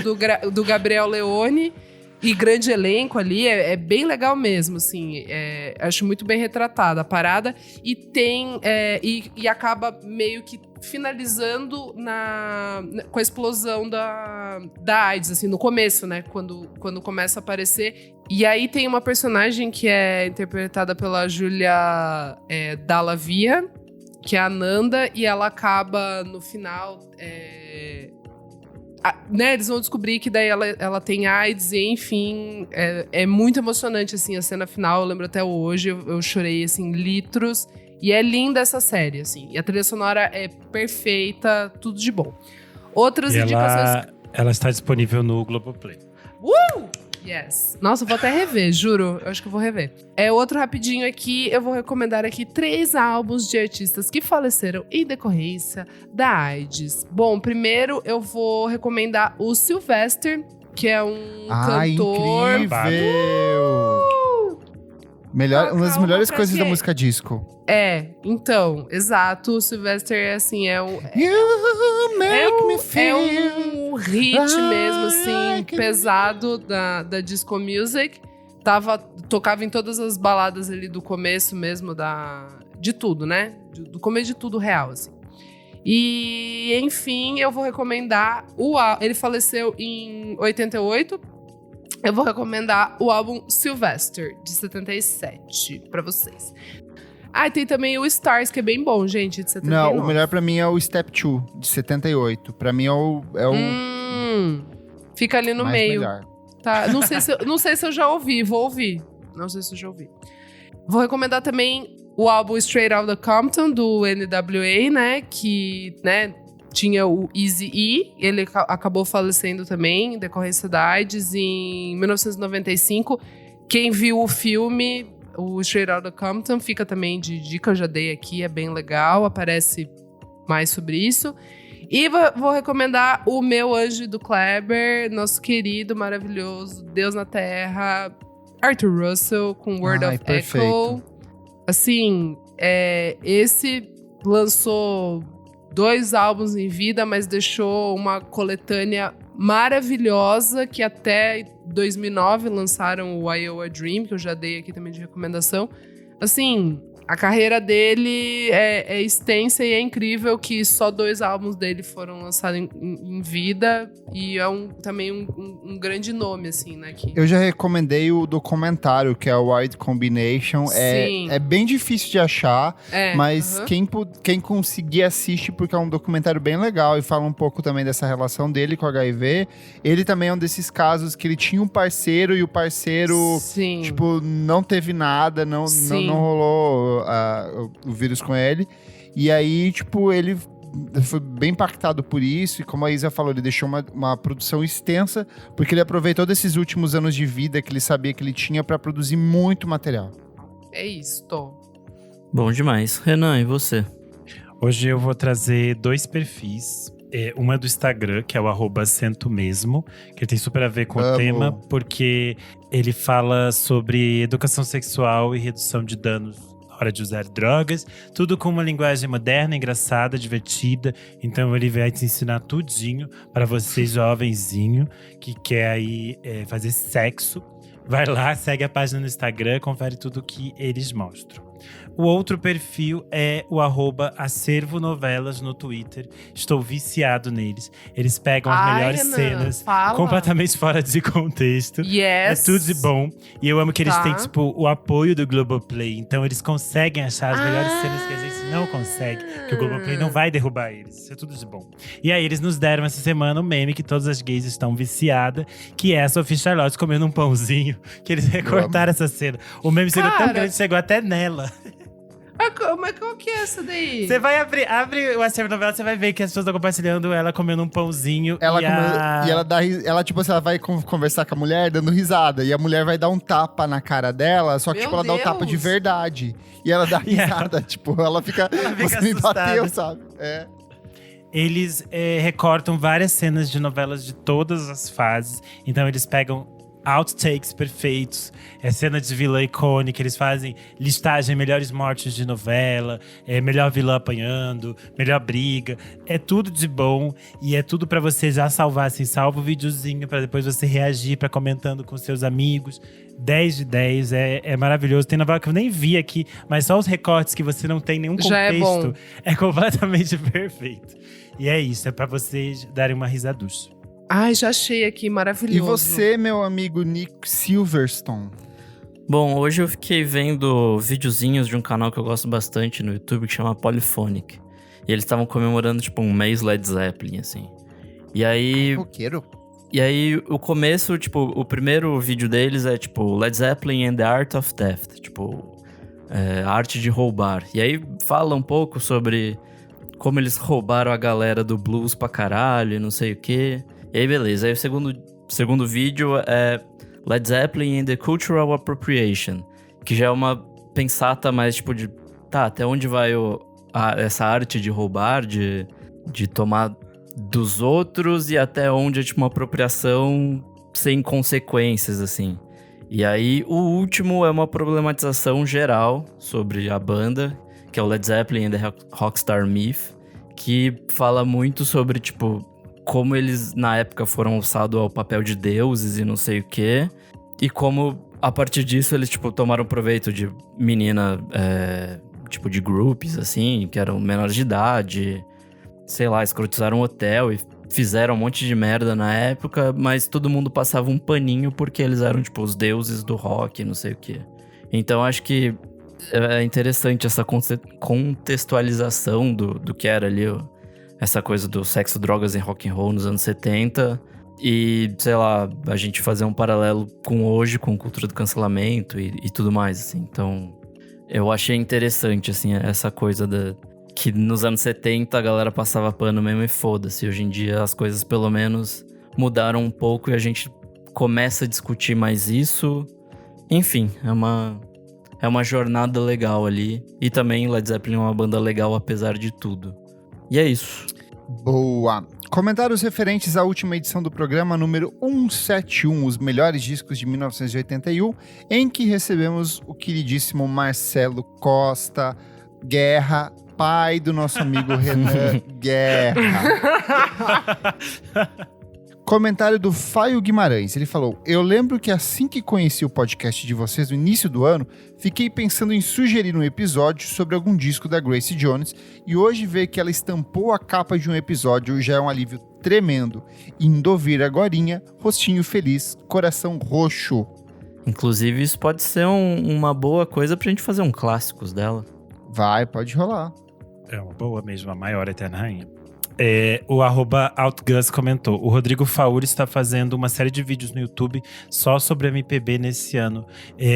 do Gabriel Leone. E grande elenco ali, é bem legal mesmo, assim. Acho muito bem retratada a parada. E tem... E acaba meio que finalizando com a explosão da AIDS, assim, no começo, né? Quando começa a aparecer. E aí tem uma personagem que é interpretada pela Julia Dallavia, que é a Nanda. E ela acaba, no final... né, eles vão descobrir que daí ela tem AIDS e, enfim, é muito emocionante, assim, a cena final. Eu lembro até hoje, eu chorei, assim, litros. E é linda essa série, assim. E a trilha sonora é perfeita, tudo de bom. Outras indicações... Ela está disponível no Globoplay. Yes. Nossa, eu vou até rever, juro. Eu acho que eu vou rever. Outro rapidinho aqui, eu vou recomendar aqui 3 álbuns de artistas que faleceram em decorrência da AIDS. Bom, primeiro eu vou recomendar o Sylvester, que é um cantor... Incrível! Uma das melhores coisas da música disco. Então, exato. O Sylvester é assim, You make me feel um hit mesmo, assim, pesado da disco music. Tocava em todas as baladas ali do começo mesmo de tudo, né? Do começo de tudo real, assim. E, enfim, eu vou recomendar ele faleceu em 88. Eu vou recomendar o álbum Sylvester, de 77, pra vocês. E tem também o Stars, que é bem bom, gente, de 79. Não, o melhor pra mim é o Step 2, de 78. Pra mim é o fica ali no mais meio. melhor. Tá, não sei se eu já ouvi, vou ouvir. Não sei se eu já ouvi. Vou recomendar também o álbum Straight Outta Compton, do NWA, né? Que, né, tinha o Eazy-E, ele acabou falecendo também, em decorrência da AIDS, em 1995. Quem viu o filme, o Straight Outta Compton, fica também de dica, eu já dei aqui, é bem legal, aparece mais sobre isso. E vou recomendar o Meu Anjo do Kleber, nosso querido, maravilhoso, Deus na Terra, Arthur Russell, com Word of perfeito. Echo. Assim, esse lançou 2 álbuns em vida, mas deixou uma coletânea maravilhosa, que até 2009 lançaram o Iowa Dream, que eu já dei aqui também de recomendação. Assim, a carreira dele é extensa e é incrível que só 2 álbuns dele foram lançados em vida. E é também um grande nome, assim, né? Eu já recomendei o documentário, que é o Wide Combination. Sim. É bem difícil de achar, mas quem conseguir assiste, porque é um documentário bem legal e fala um pouco também dessa relação dele com o HIV. Ele também é um desses casos que ele tinha um parceiro e o parceiro, tipo, não teve nada, não rolou o vírus com ele. E aí, tipo, ele foi bem impactado por isso, e como a Isa falou, ele deixou uma produção extensa, porque ele aproveitou desses últimos anos de vida que ele sabia que ele tinha para produzir muito material. É isso, Tô. Bom demais. Renan, e você? Hoje eu vou trazer 2 perfis. Uma é do Instagram, que é o @centomesmo, que tem super a ver com o tema, porque ele fala sobre educação sexual e redução de danos na hora de usar drogas, tudo com uma linguagem moderna, engraçada, divertida. Então ele vai te ensinar tudinho para você, jovenzinho, que quer aí fazer sexo. Vai lá, segue a página no Instagram, confere tudo que eles mostram. O outro perfil é o @acervonovelas no Twitter. Estou viciado neles. Eles pegam as melhores Renan, cenas fala. completamente fora de contexto. Yes. É tudo de bom. E eu amo que eles Tá. têm, tipo, o apoio do Globoplay. Então eles conseguem achar as melhores cenas que a gente não consegue. Que o Globoplay não vai derrubar eles. Isso é tudo de bom. E aí eles nos deram essa semana um meme que todas as gays estão viciadas. Que é a Sophie Charlotte comendo um pãozinho. Que eles recortaram essa cena. O meme chegou tão Cara. grande que chegou até nela. Mas qual que é essa daí? Você vai abre o Acervo Novela, você vai ver que as pessoas estão compartilhando ela comendo um pãozinho. Ela e a... e ela dá ela tipo assim, ela vai conversar com a mulher dando risada e a mulher vai dar um tapa na cara dela, só que Meu tipo ela dá o tapa de Deus. verdade. E ela dá E ela- risada, tipo, ela fica fica você me assustada. bateu, sabe? É. Eles recortam várias cenas de novelas de todas as fases. Então eles pegam outtakes perfeitos, cena de vilã icônica, eles fazem listagem, melhores mortes de novela, melhor vilã apanhando, melhor briga. É tudo de bom e é tudo pra você já salvar, assim, salva o videozinho pra depois você reagir, pra comentando com seus amigos. 10 de 10, é maravilhoso. Tem novela que eu nem vi aqui, mas só os recortes que você não tem nenhum Já é contexto bom. é completamente perfeito. E é isso, é pra vocês darem uma risaducha. Ai, já achei aqui, maravilhoso. E você, meu amigo Nick Silverstone? Bom, hoje eu fiquei vendo videozinhos de um canal que eu gosto bastante no YouTube que chama Polyphonic. E eles estavam comemorando, tipo, um mês Led Zeppelin, assim. E aí, Roqueiro? o começo, tipo, o primeiro vídeo deles é, tipo, Led Zeppelin and the Art of Theft. Tipo, a arte de roubar. E aí fala um pouco sobre como eles roubaram a galera do blues pra caralho e não sei o quê. E aí, beleza. Aí o segundo vídeo é Led Zeppelin and the Cultural Appropriation. Que já é uma pensata mais, tipo, de... Tá, até onde vai essa arte de roubar, de tomar dos outros e até onde é, tipo, uma apropriação sem consequências, assim. E aí, o último é uma problematização geral sobre a banda, que é o Led Zeppelin and the Rockstar Myth, que fala muito sobre, tipo, como eles, na época, foram alçados ao papel de deuses e não sei o quê. E como, a partir disso, eles, tipo, tomaram proveito de menina, tipo, de groupies, assim, que eram menores de idade. Sei lá, escrotizaram um hotel e fizeram um monte de merda na época. Mas todo mundo passava um paninho porque eles eram, tipo, os deuses do rock, não sei o quê. Então, acho que é interessante essa contextualização do que era ali, essa coisa do sexo, drogas e rock and roll nos anos 70 e, sei lá, a gente fazer um paralelo com hoje, com cultura do cancelamento e tudo mais, assim. Então, eu achei interessante, assim, essa coisa que nos anos 70 a galera passava pano mesmo e foda-se. Hoje em dia as coisas pelo menos mudaram um pouco e a gente começa a discutir mais isso. Enfim, é uma jornada legal ali. E também Led Zeppelin é uma banda legal apesar de tudo. E é isso. Boa! Comentários referentes à última edição do programa número 171, os melhores discos de 1981, em que recebemos o queridíssimo Marcelo Costa Guerra, pai do nosso amigo Renan Guerra. Comentário do Faio Guimarães. Ele falou: eu lembro que assim que conheci o podcast de vocês no início do ano, fiquei pensando em sugerir um episódio sobre algum disco da Grace Jones e hoje ver que ela estampou a capa de um episódio já é um alívio tremendo. Indo ouvir agorinha, rostinho feliz, coração roxo. Inclusive, isso pode ser uma boa coisa pra gente fazer um clássicos dela. Vai, pode rolar. É uma boa mesmo, a maior eterna rainha. O @OutGus comentou: o Rodrigo Fauri está fazendo uma série de vídeos no YouTube só sobre MPB nesse ano.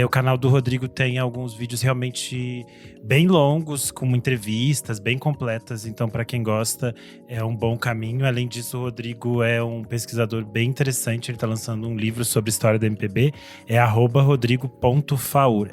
O canal do Rodrigo tem alguns vídeos realmente bem longos, com entrevistas bem completas. Então, para quem gosta, é um bom caminho. Além disso, o Rodrigo é um pesquisador bem interessante. Ele está lançando um livro sobre história da MPB. É @rodrigo.faur, Faour.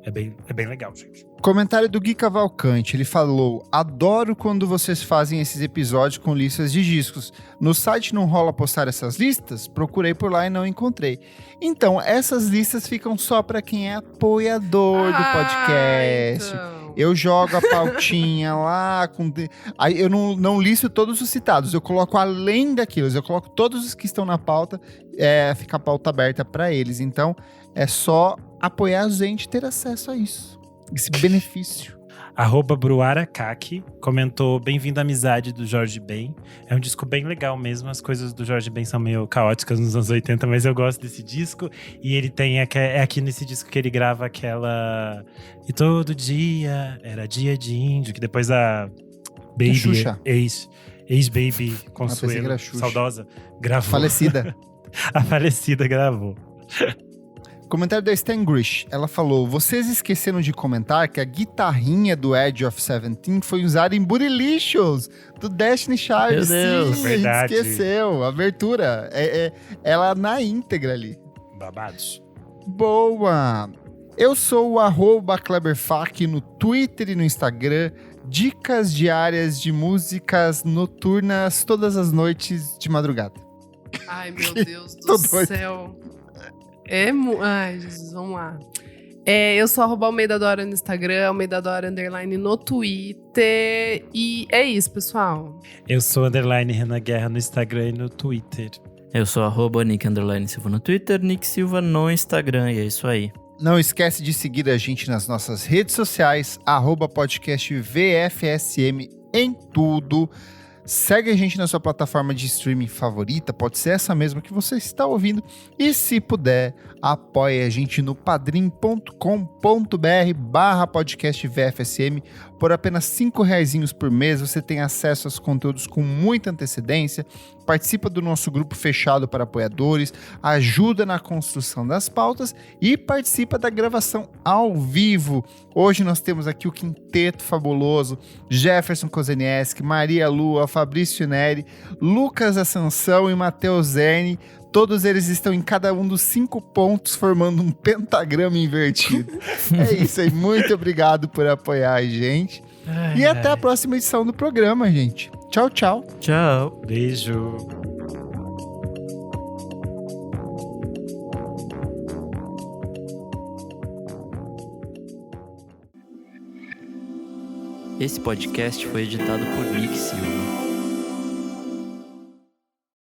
É bem legal, gente. Comentário do Gui Cavalcante, ele falou: adoro quando vocês fazem esses episódios com listas de discos. No site não rola postar essas listas? Procurei por lá e não encontrei. Então, essas listas ficam só para quem é apoiador do podcast. Então. Eu jogo a pautinha lá, aí eu não listo todos os citados, eu coloco além daquilo, eu coloco todos os que estão na pauta, fica a pauta aberta para eles. Então, É só apoiar a gente e ter acesso a isso. Esse benefício. @BruaraCac comentou: bem-vindo à amizade do Jorge Ben. É um disco bem legal mesmo. As coisas do Jorge Ben são meio caóticas nos anos 80, mas eu gosto desse disco. E ele tem é aqui nesse disco que ele grava aquela E todo dia era dia de índio, que depois a Baby, Xuxa. ex-Baby pensei que Consuelo, era Xuxa. saudosa, gravou. Falecida. A falecida gravou. Comentário da Stan Grish. Ela falou: vocês esqueceram de comentar que a guitarrinha do Edge of 17 foi usada em Bootylicious, do Destiny Child. Meu Deus. Sim, Verdade. a gente esqueceu. Abertura. Ela na íntegra ali. Babados. Boa! Eu sou o @KleberFac no Twitter e no Instagram. Dicas diárias de músicas noturnas todas as noites de madrugada. Ai, meu Deus Tô do doido. céu. Ai, Jesus, vamos lá. Eu sou @AlmeidaDora no Instagram, AlmeidaDora _ no Twitter. E é isso, pessoal. Eu sou _Renan Guerra no Instagram e no Twitter. Eu sou @Nick_Silva no Twitter, Nick Silva no Instagram, e é isso aí. Não esquece de seguir a gente nas nossas redes sociais, @podcastvfsm em tudo. Segue a gente na sua plataforma de streaming favorita, pode ser essa mesma que você está ouvindo. E se puder, apoie a gente no padrim.com.br/podcastvfsm. Por apenas R$5 por mês, você tem acesso aos conteúdos com muita antecedência, participa do nosso grupo fechado para apoiadores, ajuda na construção das pautas e participa da gravação ao vivo. Hoje nós temos aqui o quinteto fabuloso: Jefferson Kozenieski, Maria Lua, Fabrício Neri, Lucas Assunção e Matheus Zerni. Todos eles estão em cada um dos 5 pontos, formando um pentagrama invertido. É isso aí, muito obrigado por apoiar a gente. E até a próxima edição do programa, gente. Tchau, tchau. Tchau. Beijo. Esse podcast foi editado por Nick Silva.